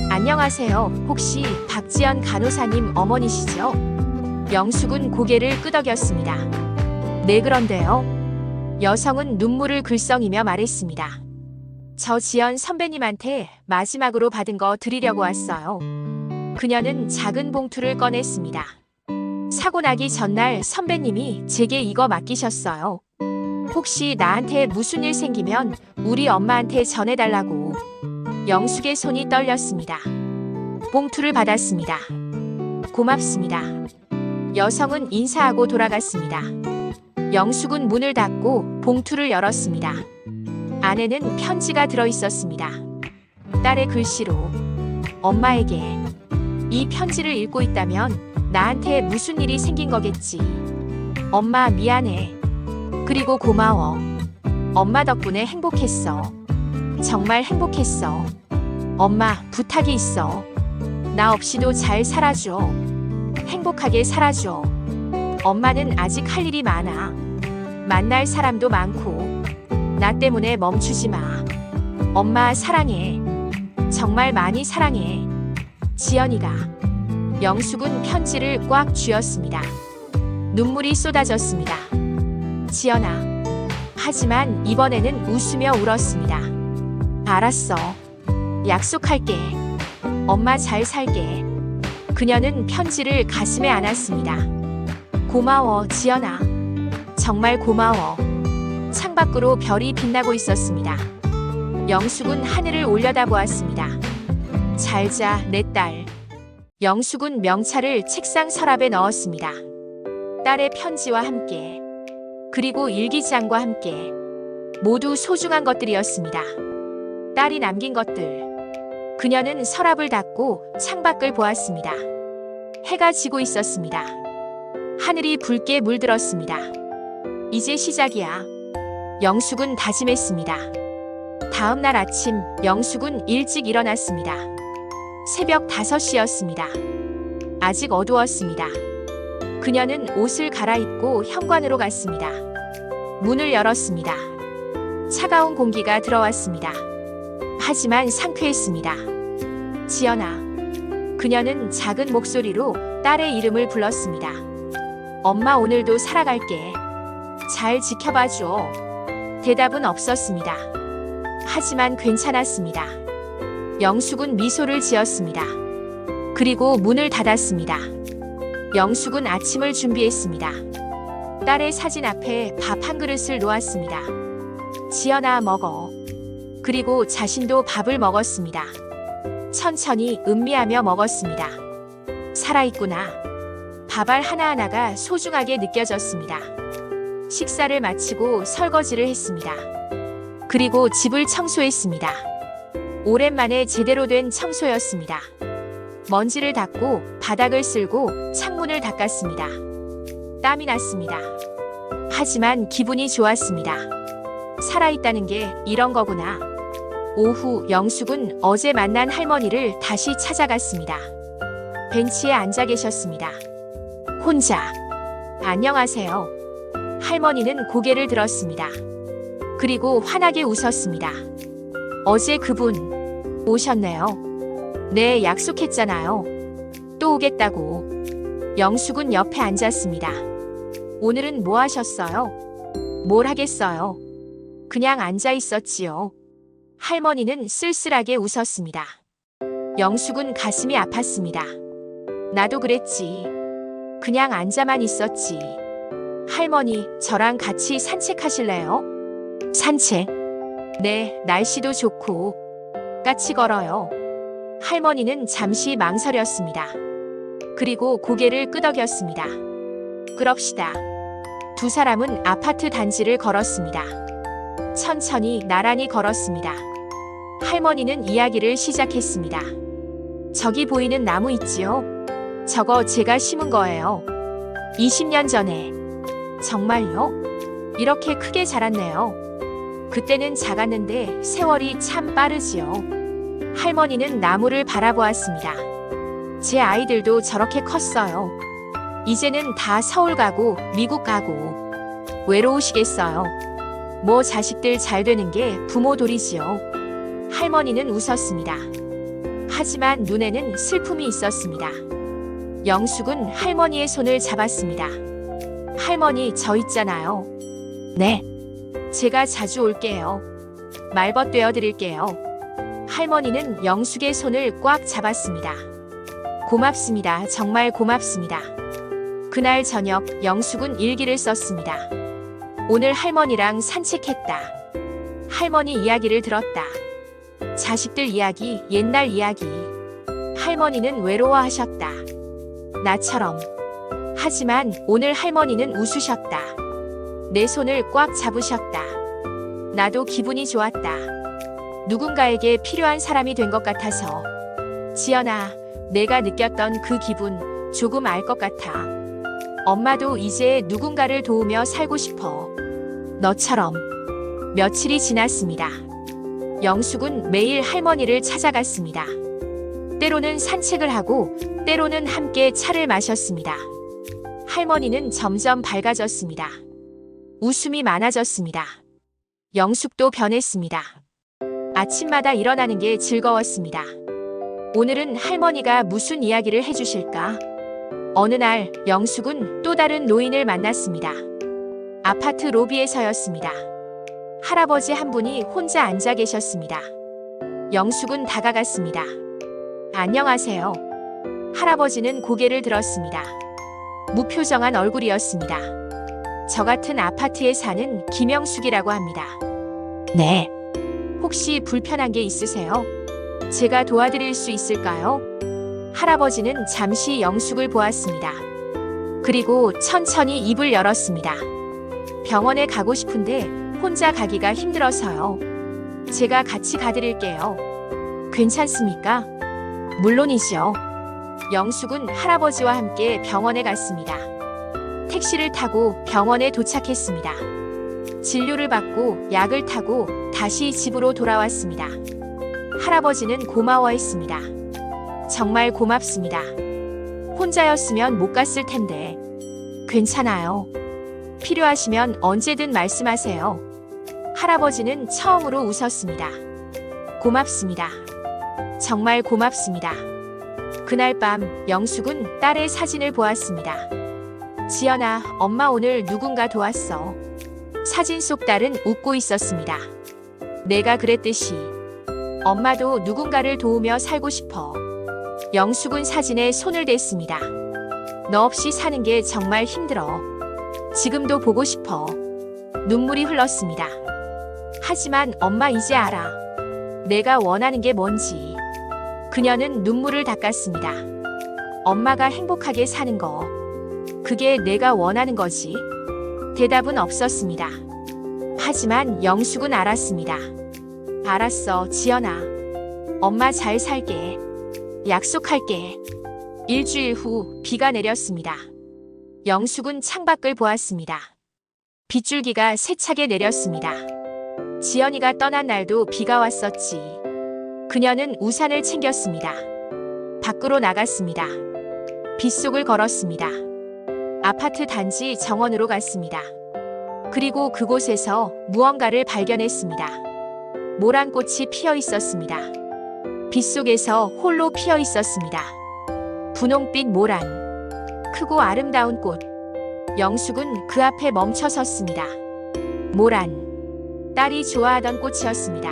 [SPEAKER 1] 안녕하세요. 혹시 박지연 간호사님 어머니시죠? 영숙은 고개를 끄덕였습니다. 네, 그런데요. 여성은 눈물을 글썽이며 말했습니다. 저 지연 선배님한테 마지막으로 받은 거 드리려고 왔어요. 그녀는 작은 봉투를 꺼냈습니다. 사고 나기 전날 선배님이 제게 이거 맡기셨어요. 혹시 나한테 무슨 일 생기면 우리 엄마한테 전해달라고. 영숙의 손이 떨렸습니다. 봉투를 받았습니다. 고맙습니다. 여성은 인사하고 돌아갔습니다. 영숙은 문을 닫고 봉투를 열었습니다. 안에는 편지가 들어 있었습니다. 딸의 글씨로 엄마에게. 이 편지를 읽고 있다면 나한테 무슨 일이 생긴 거겠지. 엄마 미안해. 그리고 고마워. 엄마 덕분에 행복했어. 정말 행복했어. 엄마 부탁이 있어. 나 없이도 잘 살아줘. 행복하게 살아줘. 엄마는 아직 할 일이 많아. 만날 사람도 많고. 나 때문에 멈추지 마. 엄마 사랑해. 정말 많이 사랑해. 지연이가. 영숙은 편지를 꽉 쥐었습니다. 눈물이 쏟아졌습니다. 지연아. 하지만 이번에는 웃으며 울었습니다. 알았어. 약속할게. 엄마 잘 살게. 그녀는 편지를 가슴에 안았습니다. 고마워, 지연아. 정말 고마워. 창밖으로 별이 빛나고 있었습니다. 영숙은 하늘을 올려다보았습니다. 잘 자, 내 딸. 영숙은 명찰을 책상 서랍에 넣었습니다. 딸의 편지와 함께, 그리고 일기장과 함께, 모두 소중한 것들이었습니다. 딸이 남긴 것들. 그녀는 서랍을 닫고 창밖을 보았습니다. 해가 지고 있었습니다. 하늘이 붉게 물들었습니다. 이제 시작이야. 영숙은 다짐했습니다. 다음 날 아침, 영숙은 일찍 일어났습니다. 새벽 5시였습니다. 아직 어두웠습니다. 그녀는 옷을 갈아입고 현관으로 갔습니다. 문을 열었습니다. 차가운 공기가 들어왔습니다. 하지만 상쾌했습니다. 지연아. 그녀는 작은 목소리로 딸의 이름을 불렀습니다. 엄마 오늘도 살아갈게. 잘 지켜봐줘. 대답은 없었습니다. 하지만 괜찮았습니다. 영숙은 미소를 지었습니다. 그리고 문을 닫았습니다. 영숙은 아침을 준비했습니다. 딸의 사진 앞에 밥 한 그릇을 놓았습니다. 지연아 먹어. 그리고 자신도 밥을 먹었습니다. 천천히 음미하며 먹었습니다. 살아있구나. 밥알 하나하나가 소중하게 느껴졌습니다. 식사를 마치고 설거지를 했습니다. 그리고 집을 청소했습니다. 오랜만에 제대로 된 청소였습니다. 먼지를 닦고 바닥을 쓸고 창문을 닦았습니다. 땀이 났습니다. 하지만 기분이 좋았습니다. 살아있다는 게 이런 거구나. 오후 영숙은 어제 만난 할머니를 다시 찾아갔습니다. 벤치에 앉아 계셨습니다. 혼자. 안녕하세요. 할머니는 고개를 들었습니다. 그리고 환하게 웃었습니다. 어제 그분 오셨네요. 네, 약속했잖아요. 또 오겠다고. 영숙은 옆에 앉았습니다. 오늘은 뭐 하셨어요? 뭘 하겠어요? 그냥 앉아 있었지요. 할머니는 쓸쓸하게 웃었습니다. 영숙은 가슴이 아팠습니다. 나도 그랬지. 그냥 앉아만 있었지. 할머니, 저랑 같이 산책하실래요? 산책? 네, 날씨도 좋고. 같이 걸어요. 할머니는 잠시 망설였습니다. 그리고 고개를 끄덕였습니다. 그럽시다. 두 사람은 아파트 단지를 걸었습니다. 천천히 나란히 걸었습니다. 할머니는 이야기를 시작했습니다. 저기 보이는 나무 있지요? 저거 제가 심은 거예요. 20년 전에. 정말요? 이렇게 크게 자랐네요. 그때는 작았는데 세월이 참 빠르지요. 할머니는 나무를 바라보았습니다. 제 아이들도 저렇게 컸어요. 이제는 다 서울 가고 미국 가고. 외로우시겠어요. 뭐 자식들 잘 되는 게 부모 도리지요. 할머니는 웃었습니다. 하지만 눈에는 슬픔이 있었습니다. 영숙은 할머니의 손을 잡았습니다. 할머니, 저 있잖아요. 네. 제가 자주 올게요. 말벗 되어 드릴게요. 할머니는 영숙의 손을 꽉 잡았습니다. 고맙습니다. 정말 고맙습니다. 그날 저녁 영숙은 일기를 썼습니다. 오늘 할머니랑 산책했다. 할머니 이야기를 들었다. 자식들 이야기, 옛날 이야기. 할머니는 외로워하셨다. 나처럼. 하지만 오늘 할머니는 웃으셨다. 내 손을 꽉 잡으셨다. 나도 기분이 좋았다. 누군가에게 필요한 사람이 된 것 같아서. 지연아, 내가 느꼈던 그 기분 조금 알 것 같아. 엄마도 이제 누군가를 도우며 살고 싶어. 너처럼. 며칠이 지났습니다. 영숙은 매일 할머니를 찾아갔습니다. 때로는 산책을 하고 때로는 함께 차를 마셨습니다. 할머니는 점점 밝아졌습니다. 웃음이 많아졌습니다. 영숙도 변했습니다. 아침마다 일어나는 게 즐거웠습니다. 오늘은 할머니가 무슨 이야기를 해주실까? 어느 날 영숙은 또 다른 노인을 만났습니다. 아파트 로비에서였습니다. 할아버지 한 분이 혼자 앉아 계셨습니다. 영숙은 다가갔습니다. 안녕하세요. 할아버지는 고개를 들었습니다. 무표정한 얼굴이었습니다. 저 같은 아파트에 사는 김영숙이라고 합니다. 네. 혹시 불편한 게 있으세요? 제가 도와드릴 수 있을까요? 할아버지는 잠시 영숙을 보았습니다. 그리고 천천히 입을 열었습니다. 병원에 가고 싶은데 혼자 가기가 힘들어서요. 제가 같이 가드릴게요. 괜찮습니까? 물론이죠. 영숙은 할아버지와 함께 병원에 갔습니다. 택시를 타고 병원에 도착했습니다. 진료를 받고 약을 타고 다시 집으로 돌아왔습니다. 할아버지는 고마워했습니다. 정말 고맙습니다. 혼자였으면 못 갔을 텐데. 괜찮아요. 필요하시면 언제든 말씀하세요. 할아버지는 처음으로 웃었습니다. 고맙습니다. 정말 고맙습니다. 그날 밤 영숙은 딸의 사진을 보았습니다. 지연아, 엄마 오늘 누군가 도왔어. 사진 속 딸은 웃고 있었습니다. 내가 그랬듯이 엄마도 누군가를 도우며 살고 싶어. 영숙은 사진에 손을 댔습니다. 너 없이 사는 게 정말 힘들어. 지금도 보고 싶어. 눈물이 흘렀습니다. 하지만 엄마 이제 알아. 내가 원하는 게 뭔지. 그녀는 눈물을 닦았습니다. 엄마가 행복하게 사는 거. 그게 내가 원하는 거지. 대답은 없었습니다. 하지만 영숙은 알았습니다. 알았어, 지연아. 엄마 잘 살게. 약속할게. 일주일 후 비가 내렸습니다. 영숙은 창밖을 보았습니다. 빗줄기가 세차게 내렸습니다. 지연이가 떠난 날도 비가 왔었지. 그녀는 우산을 챙겼습니다. 밖으로 나갔습니다. 빗속을 걸었습니다. 아파트 단지 정원으로 갔습니다. 그리고 그곳에서 무언가를 발견했습니다. 모란꽃이 피어 있었습니다. 빗속에서 홀로 피어 있었습니다. 분홍빛 모란. 크고 아름다운 꽃. 영숙은 그 앞에 멈춰 섰습니다. 모란. 딸이 좋아하던 꽃이었습니다.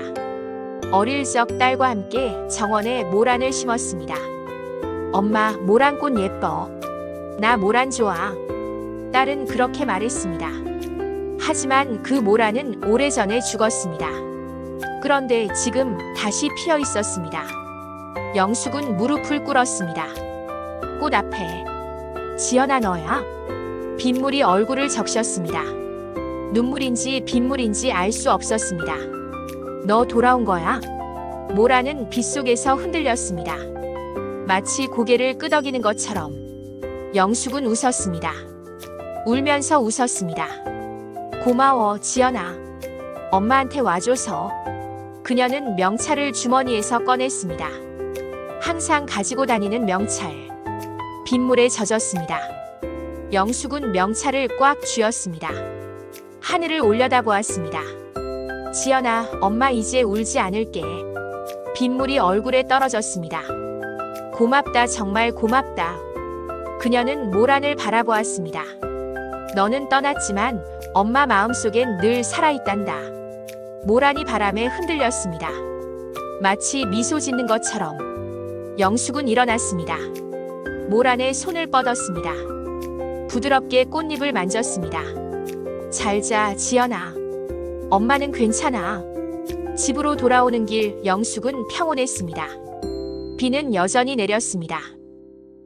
[SPEAKER 1] 어릴 적 딸과 함께 정원에 모란을 심었습니다. 엄마, 모란꽃 예뻐. 나 모란 좋아. 딸은 그렇게 말했습니다. 하지만 그 모란은 오래전에 죽었습니다. 그런데 지금 다시 피어 있었습니다. 영숙은 무릎을 꿇었습니다. 꽃 앞에. 지연아, 너야? 빗물이 얼굴을 적셨습니다. 눈물인지 빗물인지 알 수 없었습니다. 너 돌아온 거야? 모란은 빗속에서 흔들렸습니다. 마치 고개를 끄덕이는 것처럼. 영숙은 웃었습니다. 울면서 웃었습니다. 고마워, 지연아. 엄마한테 와줘서. 그녀는 명찰을 주머니에서 꺼냈습니다. 항상 가지고 다니는 명찰. 빗물에 젖었습니다. 영숙은 명찰을 꽉 쥐었습니다. 하늘을 올려다보았습니다. 지연아, 엄마 이제 울지 않을게. 빗물이 얼굴에 떨어졌습니다. 고맙다, 정말 고맙다. 그녀는 모란을 바라보았습니다. 너는 떠났지만 엄마 마음속엔 늘 살아있단다. 모란이 바람에 흔들렸습니다. 마치 미소 짓는 것처럼. 영숙은 일어났습니다. 모란의 손을 뻗었습니다. 부드럽게 꽃잎을 만졌습니다. 잘 자, 지연아. 엄마는 괜찮아. 집으로 돌아오는 길 영숙은 평온했습니다. 비는 여전히 내렸습니다.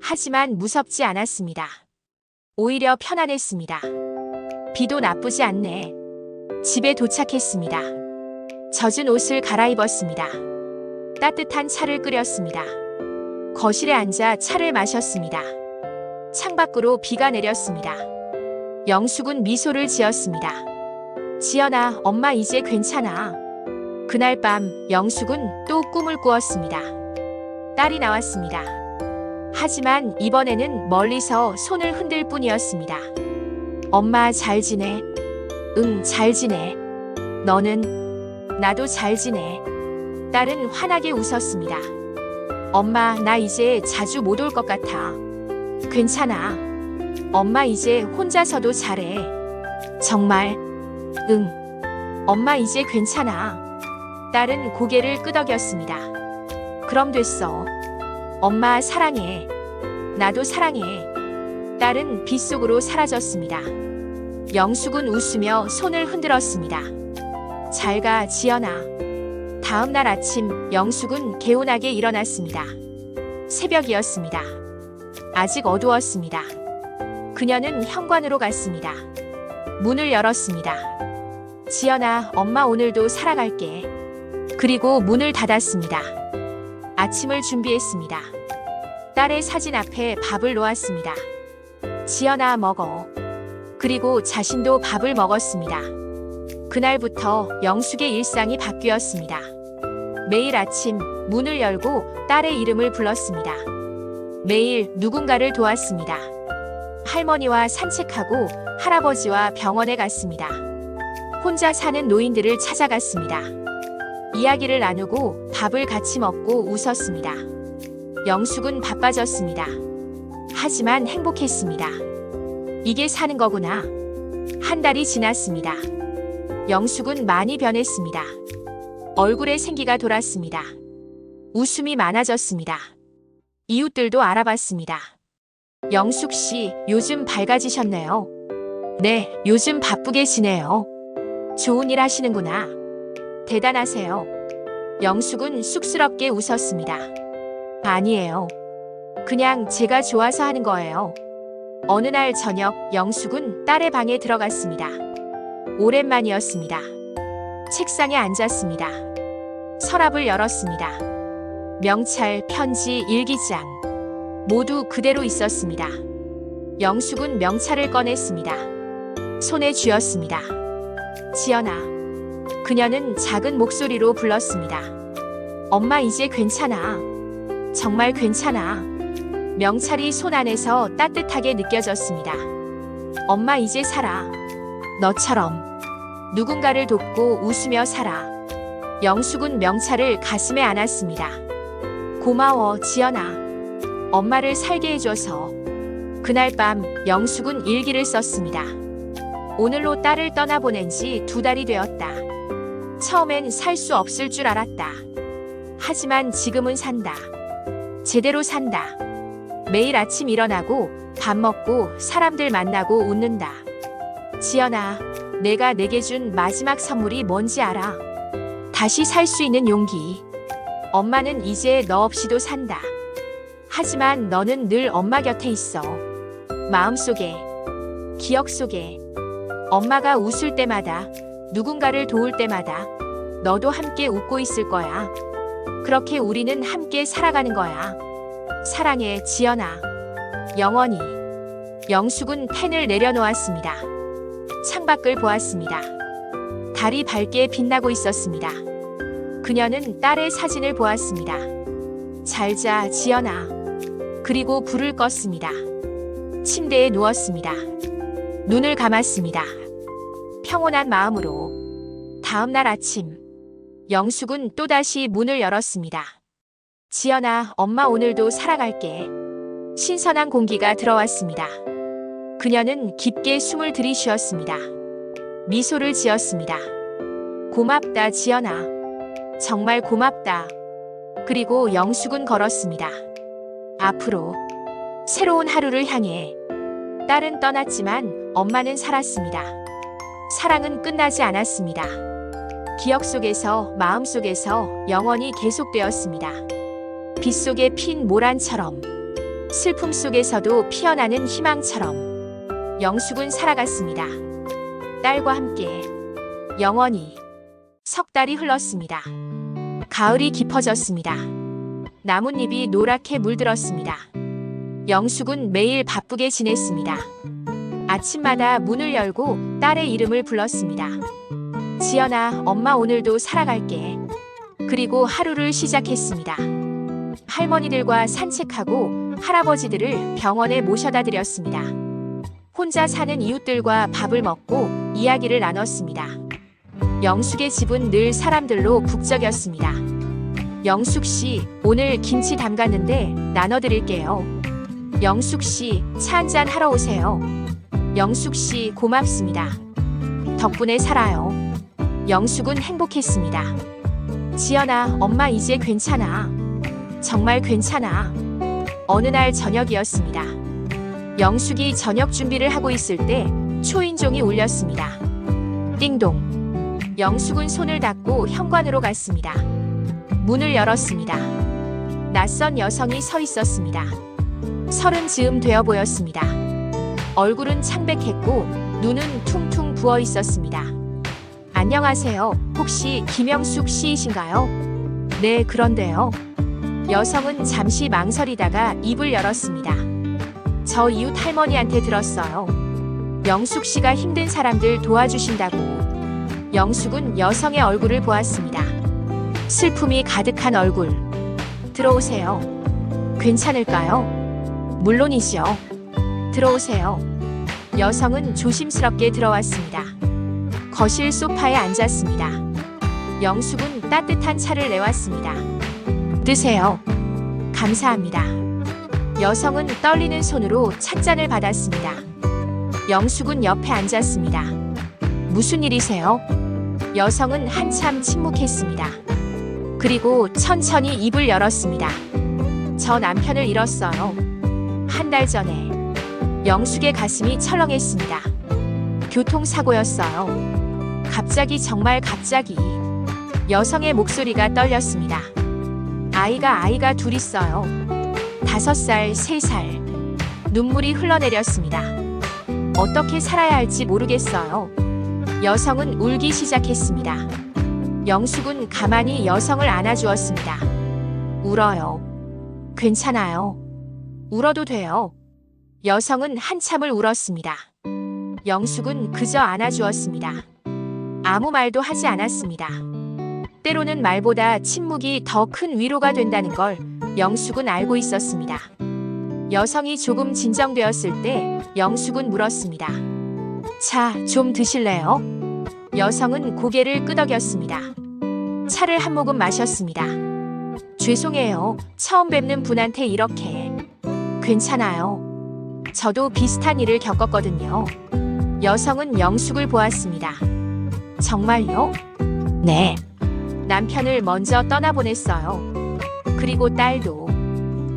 [SPEAKER 1] 하지만 무섭지 않았습니다. 오히려 편안했습니다. 비도 나쁘지 않네. 집에 도착했습니다. 젖은 옷을 갈아입었습니다. 따뜻한 차를 끓였습니다. 거실에 앉아 차를 마셨습니다. 창밖으로 비가 내렸습니다. 영숙은 미소를 지었습니다. 지연아, 엄마 이제 괜찮아. 그날 밤 영숙은 또 꿈을 꾸었습니다. 딸이 나왔습니다. 하지만 이번에는 멀리서 손을 흔들 뿐이었습니다. 엄마 잘 지내? 응, 잘 지내. 너는? 나도 잘 지내. 딸은 환하게 웃었습니다. 엄마, 나 이제 자주 못 올 것 같아. 괜찮아. 엄마 이제 혼자서도 잘해. 정말? 응. 엄마 이제 괜찮아. 딸은 고개를 끄덕였습니다. 그럼 됐어. 엄마 사랑해. 나도 사랑해. 딸은 빛 속으로 사라졌습니다. 영숙은 웃으며 손을 흔들었습니다. 잘 가, 지연아. 다음 날 아침 영숙은 개운하게 일어났습니다. 새벽이었습니다. 아직 어두웠습니다. 그녀는 현관으로 갔습니다. 문을 열었습니다. 지연아, 엄마 오늘도 살아갈게. 그리고 문을 닫았습니다. 아침을 준비했습니다. 딸의 사진 앞에 밥을 놓았습니다. 지연아, 먹어. 그리고 자신도 밥을 먹었습니다. 그날부터 영숙의 일상이 바뀌었습니다. 매일 아침 문을 열고 딸의 이름을 불렀습니다. 매일 누군가를 도왔습니다. 할머니와 산책하고 할아버지와 병원에 갔습니다. 혼자 사는 노인들을 찾아갔습니다. 이야기를 나누고 밥을 같이 먹고 웃었습니다. 영숙은 바빠졌습니다. 하지만 행복했습니다. 이게 사는 거구나. 한 달이 지났습니다. 영숙은 많이 변했습니다. 얼굴에 생기가 돌았습니다. 웃음이 많아졌습니다. 이웃들도 알아봤습니다. 영숙 씨, 요즘 밝아지셨네요. 네, 요즘 바쁘게 지내요. 좋은 일 하시는구나. 대단하세요. 영숙은 쑥스럽게 웃었습니다. 아니에요. 그냥 제가 좋아서 하는 거예요. 어느 날 저녁 영숙은 딸의 방에 들어갔습니다. 오랜만이었습니다. 책상에 앉았습니다. 서랍을 열었습니다. 명찰, 편지, 일기장 모두 그대로 있었습니다. 영숙은 명찰을 꺼냈습니다. 손에 쥐었습니다. 지연아. 그녀는 작은 목소리로 불렀습니다. 엄마 이제 괜찮아. 정말 괜찮아. 명찰이 손 안에서 따뜻하게 느껴졌습니다. 엄마 이제 살아. 너처럼. 누군가를 돕고 웃으며 살아. 영숙은 명찰을 가슴에 안았습니다. 고마워, 지연아. 엄마를 살게 해줘서. 그날 밤 영숙은 일기를 썼습니다. 오늘로 딸을 떠나보낸 지 2달이 되었다. 처음엔 살 수 없을 줄 알았다. 하지만 지금은 산다. 제대로 산다. 매일 아침 일어나고 밥 먹고 사람들 만나고 웃는다. 지연아, 내가 내게 준 마지막 선물이 뭔지 알아? 다시 살 수 있는 용기. 엄마는 이제 너 없이도 산다. 하지만 너는 늘 엄마 곁에 있어. 마음속에, 기억 속에. 엄마가 웃을 때마다, 누군가를 도울 때마다 너도 함께 웃고 있을 거야. 그렇게 우리는 함께 살아가는 거야. 사랑해, 지연아. 영원히. 영숙은 펜을 내려놓았습니다. 창밖을 보았습니다. 달이 밝게 빛나고 있었습니다. 그녀는 딸의 사진을 보았습니다. 잘 자, 지연아. 그리고 불을 껐습니다. 침대에 누웠습니다. 눈을 감았습니다. 평온한 마음으로. 다음 날 아침, 영숙은 또다시 문을 열었습니다. 지연아, 엄마 오늘도 살아갈게. 신선한 공기가 들어왔습니다. 그녀는 깊게 숨을 들이쉬었습니다. 미소를 지었습니다. 고맙다, 지연아. 정말 고맙다. 그리고 영숙은 걸었습니다. 앞으로 새로운 하루를 향해. 딸은 떠났지만 엄마는 살았습니다. 사랑은 끝나지 않았습니다. 기억 속에서, 마음 속에서 영원히 계속되었습니다. 빛 속에 핀 모란처럼, 슬픔 속에서도 피어나는 희망처럼 영숙은 살아갔습니다. 딸과 함께 영원히. 석 달이 흘렀습니다. 가을이 깊어졌습니다. 나뭇잎이 노랗게 물들었습니다. 영숙은 매일 바쁘게 지냈습니다. 아침마다 문을 열고 딸의 이름을 불렀습니다. 지연아, 엄마 오늘도 살아갈게. 그리고 하루를 시작했습니다. 할머니들과 산책하고 할아버지들을 병원에 모셔다 드렸습니다. 혼자 사는 이웃들과 밥을 먹고 이야기를 나눴습니다. 영숙의 집은 늘 사람들로 북적였습니다. 영숙 씨, 오늘 김치 담갔는데 나눠드릴게요. 영숙 씨, 차 한잔 하러 오세요. 영숙 씨, 고맙습니다. 덕분에 살아요. 영숙은 행복했습니다. 지연아, 엄마 이제 괜찮아. 정말 괜찮아. 어느 날 저녁이었습니다. 영숙이 저녁 준비를 하고 있을 때 초인종이 울렸습니다. 띵동. 영숙은 손을 닦고 현관으로 갔습니다. 문을 열었습니다. 낯선 여성이 서 있었습니다. 30 즈음 되어 보였습니다. 얼굴은 창백했고 눈은 퉁퉁 부어 있었습니다. 안녕하세요. 혹시 김영숙 씨이신가요? 네, 그런데요. 여성은 잠시 망설이다가 입을 열었습니다. 저 이웃 할머니한테 들었어요. 영숙 씨가 힘든 사람들 도와주신다고. 영숙은 여성의 얼굴을 보았습니다. 슬픔이 가득한 얼굴. 들어오세요. 괜찮을까요? 물론이죠. 들어오세요. 여성은 조심스럽게 들어왔습니다. 거실 소파에 앉았습니다. 영숙은 따뜻한 차를 내왔습니다. 드세요. 감사합니다. 여성은 떨리는 손으로 찻잔을 받았습니다. 영숙은 옆에 앉았습니다. 무슨 일이세요? 여성은 한참 침묵했습니다. 그리고 천천히 입을 열었습니다. 저 남편을 잃었어요. 한 달 전에. 영숙의 가슴이 철렁했습니다. 교통사고였어요. 갑자기, 정말 갑자기. 여성의 목소리가 떨렸습니다. 아이가 둘 있어요. 5살, 3살. 눈물이 흘러내렸습니다. 어떻게 살아야 할지 모르겠어요. 여성은 울기 시작했습니다. 영숙은 가만히 여성을 안아주었습니다. 울어요. 괜찮아요. 울어도 돼요. 여성은 한참을 울었습니다. 영숙은 그저 안아주었습니다. 아무 말도 하지 않았습니다. 때로는 말보다 침묵이 더 큰 위로가 된다는 걸 영숙은 알고 있었습니다. 여성이 조금 진정되었을 때 영숙은 물었습니다. 차 좀 드실래요? 여성은 고개를 끄덕였습니다. 차를 한 모금 마셨습니다. 죄송해요. 처음 뵙는 분한테 이렇게. 괜찮아요. 저도 비슷한 일을 겪었거든요. 여성은 영숙을 보았습니다. 정말요? 네. 남편을 먼저 떠나보냈어요. 그리고 딸도.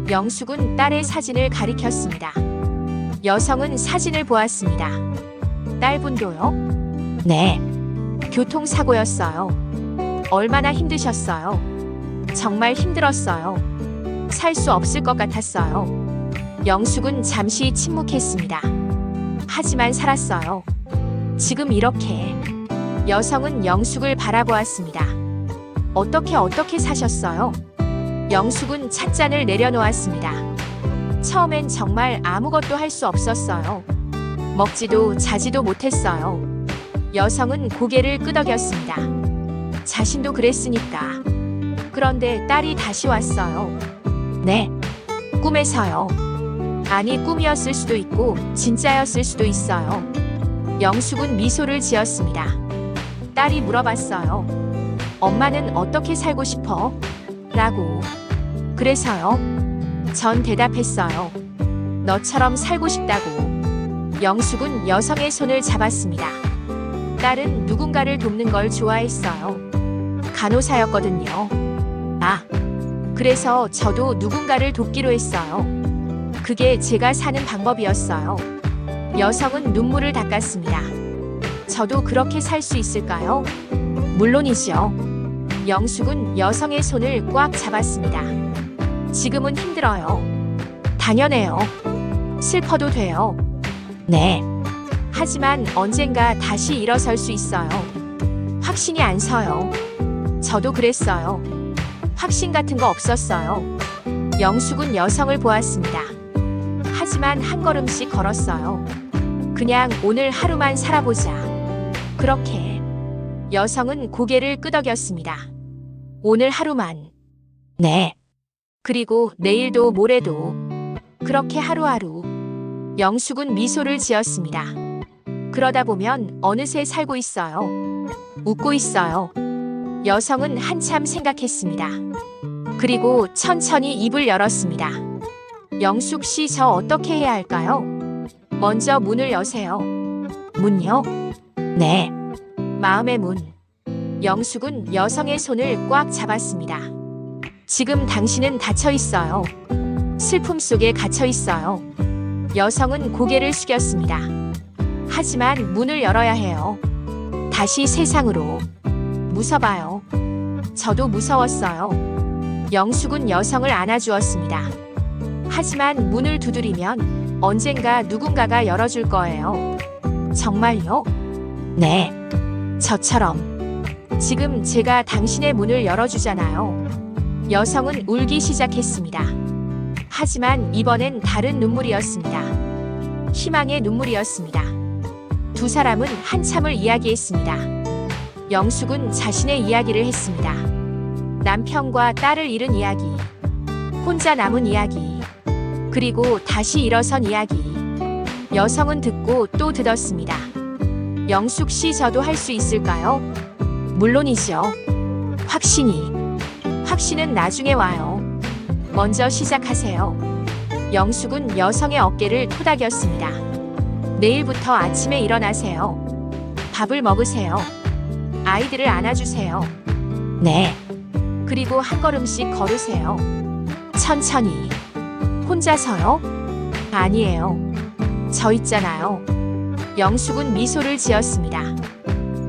[SPEAKER 1] 영숙은 딸의 사진을 가리켰습니다. 여성은 사진을 보았습니다. 딸분도요? 네. 교통사고였어요. 얼마나 힘드셨어요? 정말 힘들었어요. 살 수 없을 것 같았어요. 영숙은 잠시 침묵했습니다. 하지만 살았어요. 지금 이렇게. 여성은 영숙을 바라보았습니다. 어떻게 사셨어요? 영숙은 찻잔을 내려놓았습니다. 처음엔 정말 아무것도 할 수 없었어요. 먹지도 자지도 못했어요. 여성은 고개를 끄덕였습니다. 자신도 그랬으니까. 그런데 딸이 다시 왔어요. 네. 꿈에서요. 아니, 꿈이었을 수도 있고 진짜였을 수도 있어요. 영숙은 미소를 지었습니다. 딸이 물어봤어요. 엄마는 어떻게 살고 싶어? 라고. 그래서요? 전 대답했어요. 너처럼 살고 싶다고. 영숙은 여성의 손을 잡았습니다. 딸은 누군가를 돕는 걸 좋아했어요. 간호사였거든요. 아, 그래서 저도 누군가를 돕기로 했어요. 그게 제가 사는 방법이었어요. 여성은 눈물을 닦았습니다. 저도 그렇게 살 수 있을까요? 물론이죠. 영숙은 여성의 손을 꽉 잡았습니다. 지금은 힘들어요. 당연해요. 슬퍼도 돼요. 네. 하지만 언젠가 다시 일어설 수 있어요. 확신이 안 서요. 저도 그랬어요. 확신 같은 거 없었어요. 영숙은 여성을 보았습니다. 하지만 한 걸음씩 걸었어요. 그냥 오늘 하루만 살아보자. 그렇게. 여성은 고개를 끄덕였습니다. 오늘 하루만. 네. 그리고 내일도 모레도. 그렇게 하루하루. 영숙은 미소를 지었습니다. 그러다 보면 어느새 살고 있어요. 웃고 있어요. 여성은 한참 생각했습니다. 그리고 천천히 입을 열었습니다. 영숙 씨, 저 어떻게 해야 할까요? 먼저 문을 여세요. 문요? 네. 마음의 문. 영숙은 여성의 손을 꽉 잡았습니다. 지금 당신은 닫혀 있어요. 슬픔 속에 갇혀 있어요. 여성은 고개를 숙였습니다. 하지만 문을 열어야 해요. 다시 세상으로. 무서워요. 저도 무서웠어요. 영숙은 여성을 안아주었습니다. 하지만 문을 두드리면 언젠가 누군가가 열어줄 거예요. 정말요? 네. 저처럼. 지금 제가 당신의 문을 열어주잖아요. 여성은 울기 시작했습니다. 하지만 이번엔 다른 눈물이었습니다. 희망의 눈물이었습니다. 두 사람은 한참을 이야기했습니다. 영숙은 자신의 이야기를 했습니다. 남편과 딸을 잃은 이야기, 혼자 남은 이야기, 그리고 다시 일어선 이야기. 여성은 듣고 또 듣었습니다. 영숙 씨, 저도 할 수 있을까요? 물론이죠. 확신은 나중에 와요. 먼저 시작하세요. 영숙은 여성의 어깨를 토닥였습니다. 내일부터 아침에 일어나세요. 밥을 먹으세요. 아이들을 안아주세요. 네. 그리고 한 걸음씩 걸으세요. 천천히. 혼자서요? 아니에요. 저 있잖아요. 영숙은 미소를 지었습니다.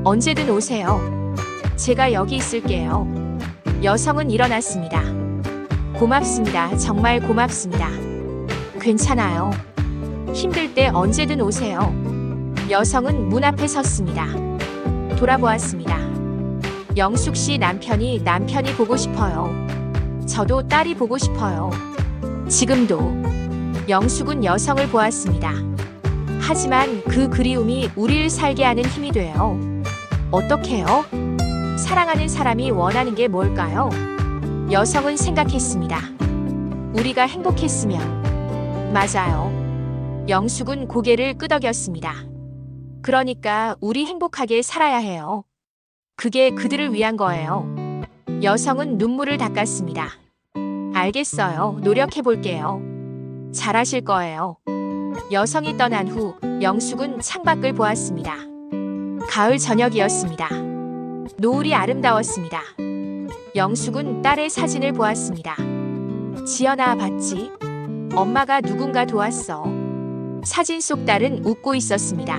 [SPEAKER 1] 언제든 오세요. 제가 여기 있을게요. 여성은 일어났습니다. 고맙습니다. 정말 고맙습니다. 괜찮아요. 힘들 때 언제든 오세요. 여성은 문 앞에 섰습니다. 돌아보았습니다. 영숙 씨, 남편이 보고 싶어요. 저도 딸이 보고 싶어요. 지금도. 영숙은 여성을 보았습니다. 하지만 그 그리움이 우리를 살게 하는 힘이 돼요. 어떻게요? 사랑하는 사람이 원하는 게 뭘까요? 여성은 생각했습니다. 우리가 행복했으면. 맞아요. 영숙은 고개를 끄덕였습니다. 그러니까 우리 행복하게 살아야 해요. 그게 그들을 위한 거예요. 여성은 눈물을 닦았습니다. 알겠어요. 노력해볼게요. 잘하실 거예요. 여성이 떠난 후 영숙은 창밖을 보았습니다. 가을 저녁이었습니다. 노을이 아름다웠습니다. 영숙은 딸의 사진을 보았습니다. 지연아, 봤지? 엄마가 누군가 도왔어. 사진 속 딸은 웃고 있었습니다.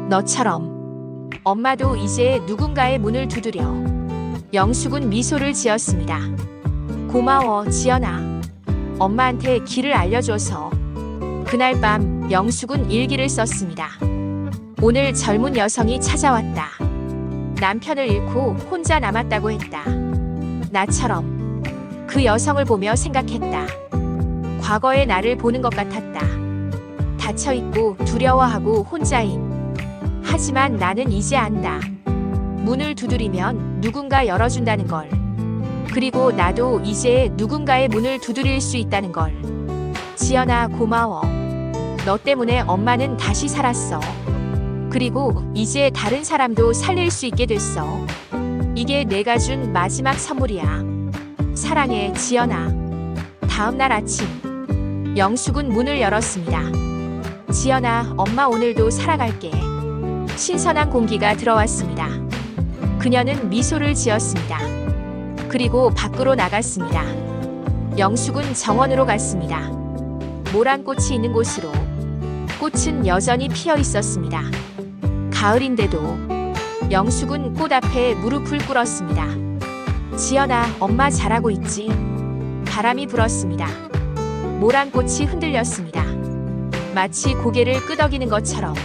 [SPEAKER 1] 너처럼. 엄마도 이제 누군가의 문을 두드려. 영숙은 미소를 지었습니다. 고마워, 지연아. 엄마한테 길을 알려줘서. 그날 밤 영숙은 일기를 썼습니다. 오늘 젊은 여성이 찾아왔다. 남편을 잃고 혼자 남았다고 했다. 나처럼. 그 여성을 보며 생각했다. 과거의 나를 보는 것 같았다. 닫혀있고 두려워하고 혼자인. 하지만 나는 이제 안다. 문을 두드리면 누군가 열어준다는 걸. 그리고 나도 이제 누군가의 문을 두드릴 수 있다는 걸. 지연아, 고마워. 너 때문에 엄마는 다시 살았어. 그리고 이제 다른 사람도 살릴 수 있게 됐어. 이게 내가 준 마지막 선물이야. 사랑해, 지연아. 다음 날 아침, 영숙은 문을 열었습니다. 지연아, 엄마 오늘도 살아갈게. 신선한 공기가 들어왔습니다. 그녀는 미소를 지었습니다. 그리고 밖으로 나갔습니다. 영숙은 정원으로 갔습니다. 모란꽃이 있는 곳으로. 꽃은 여전히 피어 있었습니다. 가을인데도 영숙은 꽃 앞에 무릎을 꿇었습니다. 지연아, 엄마 잘하고 있지? 바람이 불었습니다. 모란꽃이 흔들렸습니다. 마치 고개를 끄덕이는 것처럼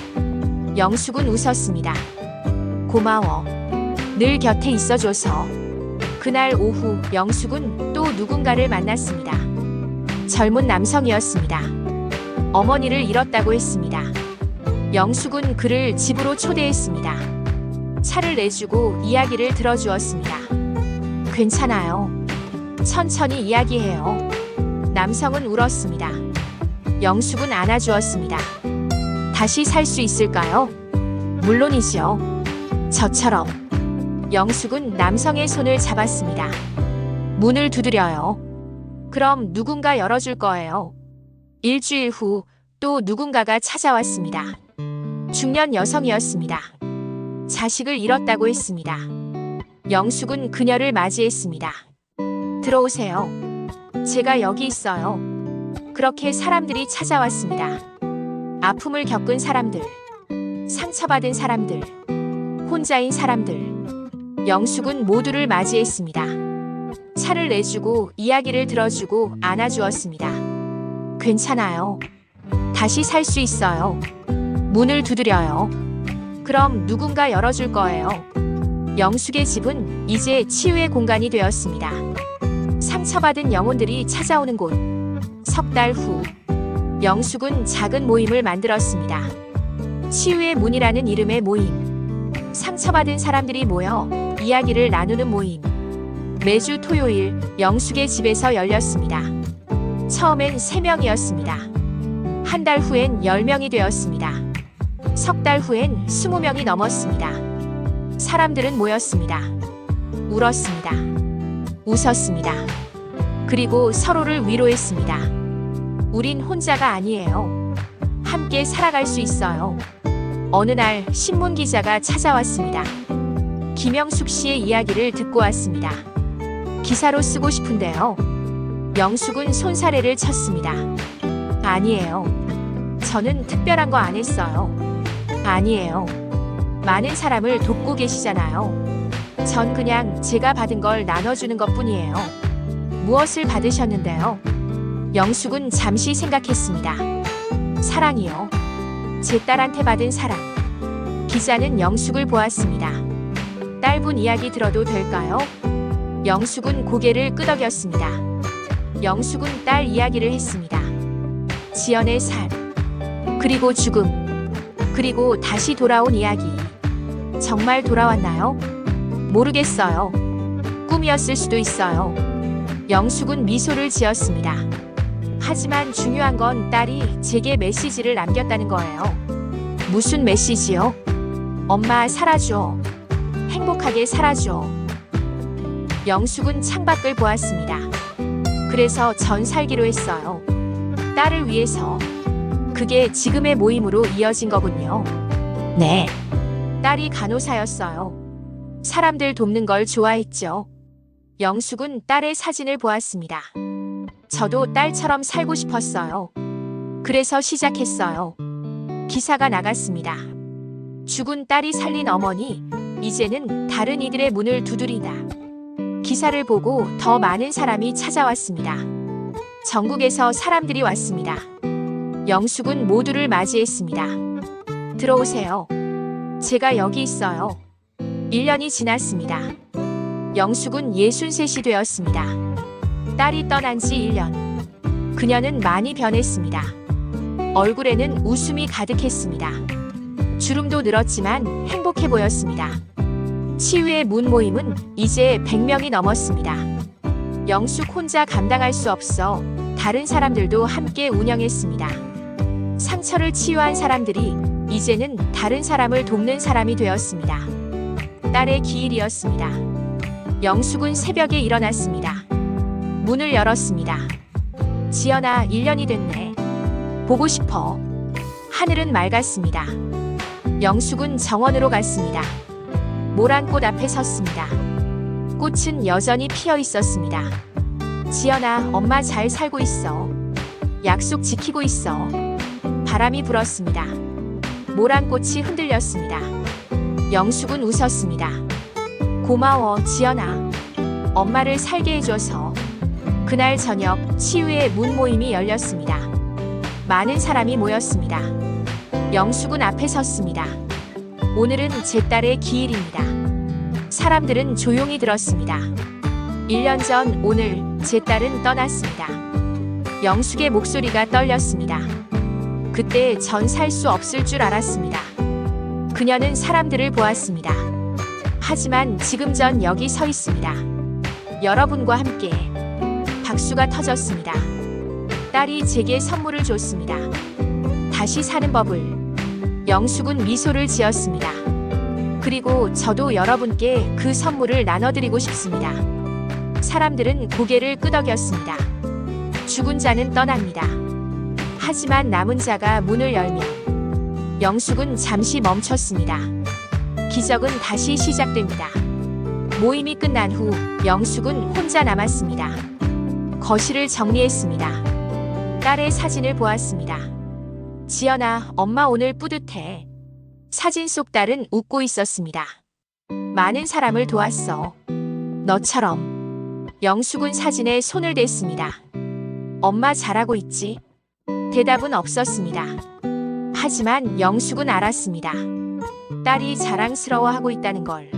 [SPEAKER 1] 영숙은 웃었습니다. 고마워. 늘 곁에 있어줘서. 그날 오후 영숙은 또 누군가를 만났습니다. 젊은 남성이었습니다. 어머니를 잃었다고 했습니다. 영숙은 그를 집으로 초대했습니다. 차를 내주고 이야기를 들어주었습니다. 괜찮아요. 천천히 이야기해요. 남성은 울었습니다. 영숙은 안아주었습니다. 다시 살 수 있을까요? 물론이죠. 저처럼. 영숙은 남성의 손을 잡았습니다. 문을 두드려요. 그럼 누군가 열어줄 거예요. 일주일 후 또 누군가가 찾아왔습니다. 중년 여성이었습니다. 자식을 잃었다고 했습니다. 영숙은 그녀를 맞이했습니다. 들어오세요. 제가 여기 있어요. 그렇게 사람들이 찾아왔습니다. 아픔을 겪은 사람들, 상처받은 사람들, 혼자인 사람들. 영숙은 모두를 맞이했습니다. 차를 내주고 이야기를 들어주고 안아주었습니다. 괜찮아요. 다시 살 수 있어요. 문을 두드려요. 그럼 누군가 열어줄 거예요. 영숙의 집은 이제 치유의 공간이 되었습니다. 상처받은 영혼들이 찾아오는 곳. 석 달 후, 영숙은 작은 모임을 만들었습니다. 치유의 문이라는 이름의 모임. 상처받은 사람들이 모여 이야기를 나누는 모임. 매주 토요일 영숙의 집에서 열렸습니다. 처음엔 3명이었습니다. 한 달 후엔 10명이 되었습니다. 석 달 후엔 20명이 넘었습니다. 사람들은 모였습니다. 울었습니다. 웃었습니다. 그리고 서로를 위로했습니다. 우린 혼자가 아니에요. 함께 살아갈 수 있어요. 어느 날 신문 기자가 찾아왔습니다. 김영숙 씨의 이야기를 듣고 왔습니다. 기사로 쓰고 싶은데요. 영숙은 손사래를 쳤습니다. 아니에요. 저는 특별한 거 안 했어요. 아니에요. 많은 사람을 돕고 계시잖아요. 전 그냥 제가 받은 걸 나눠주는 것뿐이에요. 무엇을 받으셨는데요? 영숙은 잠시 생각했습니다. 사랑이요. 제 딸한테 받은 사랑. 기자는 영숙을 보았습니다. 짧은 이야기 들어도 될까요? 영숙은 고개를 끄덕였습니다. 영숙은 딸 이야기를 했습니다. 지연의 삶, 그리고 죽음, 그리고 다시 돌아온 이야기. 정말 돌아왔나요? 모르겠어요. 꿈이었을 수도 있어요. 영숙은 미소를 지었습니다. 하지만 중요한 건 딸이 제게 메시지를 남겼다는 거예요. 무슨 메시지요? 엄마 살아줘. 행복하게 살아줘. 영숙은 창밖을 보았습니다. 그래서 전 살기로 했어요. 딸을 위해서. 그게 지금의 모임으로 이어진 거군요. 네. 딸이 간호사였어요. 사람들 돕는 걸 좋아했죠. 영숙은 딸의 사진을 보았습니다. 저도 딸처럼 살고 싶었어요. 그래서 시작했어요. 기사가 나갔습니다. 죽은 딸이 살린 어머니, 이제는 다른 이들의 문을 두드리다. 기사를 보고 더 많은 사람이 찾아왔습니다. 전국에서 사람들이 왔습니다. 영숙은 모두를 맞이했습니다. 들어오세요. 제가 여기 있어요. 1년이 지났습니다. 영숙은 63이 되었습니다. 딸이 떠난 지 1년. 그녀는 많이 변했습니다. 얼굴에는 웃음이 가득했습니다. 주름도 늘었지만 행복해 보였습니다. 치유의 문 모임은 이제 100명이 넘었습니다. 영숙 혼자 감당할 수 없어 다른 사람들도 함께 운영했습니다. 상처를 치유한 사람들이 이제는 다른 사람을 돕는 사람이 되었습니다. 딸의 기일이었습니다. 영숙은 새벽에 일어났습니다. 문을 열었습니다. 지연아, 1년이 됐네. 보고 싶어. 하늘은 맑았습니다. 영숙은 정원으로 갔습니다. 모란꽃 앞에 섰습니다. 꽃은 여전히 피어 있었습니다. 지연아, 엄마 잘 살고 있어. 약속 지키고 있어. 바람이 불었습니다. 모란꽃이 흔들렸습니다. 영숙은 웃었습니다. 고마워, 지연아. 엄마를 살게 해줘서. 그날 저녁 치유의 문 모임이 열렸습니다. 많은 사람이 모였습니다. 영숙은 앞에 섰습니다. 오늘은 제 딸의 기일입니다. 사람들은 조용히 들었습니다. 1년 전 오늘 제 딸은 떠났습니다. 영숙의 목소리가 떨렸습니다. 그때 전 살 수 없을 줄 알았습니다. 그녀는 사람들을 보았습니다. 하지만 지금 전 여기 서 있습니다. 여러분과 함께. 박수가 터졌습니다. 딸이 제게 선물을 줬습니다. 다시 사는 법을. 영숙은 미소를 지었습니다. 그리고 저도 여러분께 그 선물을 나눠드리고 싶습니다. 사람들은 고개를 끄덕였습니다. 죽은 자는 떠납니다. 하지만 남은 자가 문을 열면 영숙은 잠시 멈췄습니다. 기적은 다시 시작됩니다. 모임이 끝난 후 영숙은 혼자 남았습니다. 거실을 정리했습니다. 딸의 사진을 보았습니다. 지연아, 엄마 오늘 뿌듯해. 사진 속 딸은 웃고 있었습니다. 많은 사람을 도왔어. 너처럼. 영숙은 사진에 손을 댔습니다. 엄마 잘하고 있지? 대답은 없었습니다. 하지만 영숙은 알았습니다. 딸이 자랑스러워하고 있다는 걸.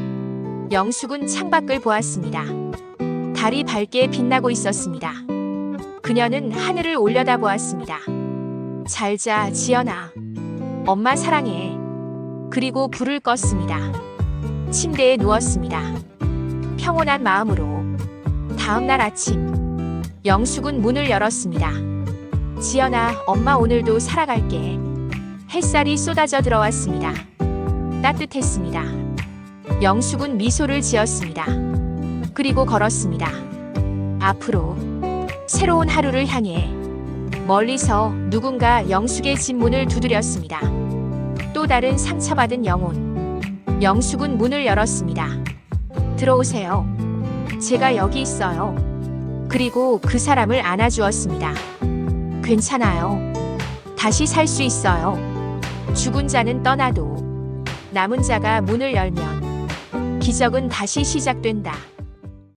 [SPEAKER 1] 영숙은 창밖을 보았습니다. 달이 밝게 빛나고 있었습니다. 그녀는 하늘을 올려다보았습니다. 잘 자, 지연아. 엄마 사랑해. 그리고 불을 껐습니다. 침대에 누웠습니다. 평온한 마음으로. 다음 날 아침, 영숙은 문을 열었습니다. 지연아, 엄마 오늘도 살아갈게. 햇살이 쏟아져 들어왔습니다. 따뜻했습니다. 영숙은 미소를 지었습니다. 그리고 걸었습니다. 앞으로. 새로운 하루를 향해. 멀리서 누군가 영숙의 집 문을 두드렸습니다. 또 다른 상처받은 영혼. 영숙은 문을 열었습니다. 들어오세요. 제가 여기 있어요. 그리고 그 사람을 안아주었습니다. 괜찮아요. 다시 살 수 있어요. 죽은 자는 떠나도 남은 자가 문을 열면 기적은 다시 시작된다.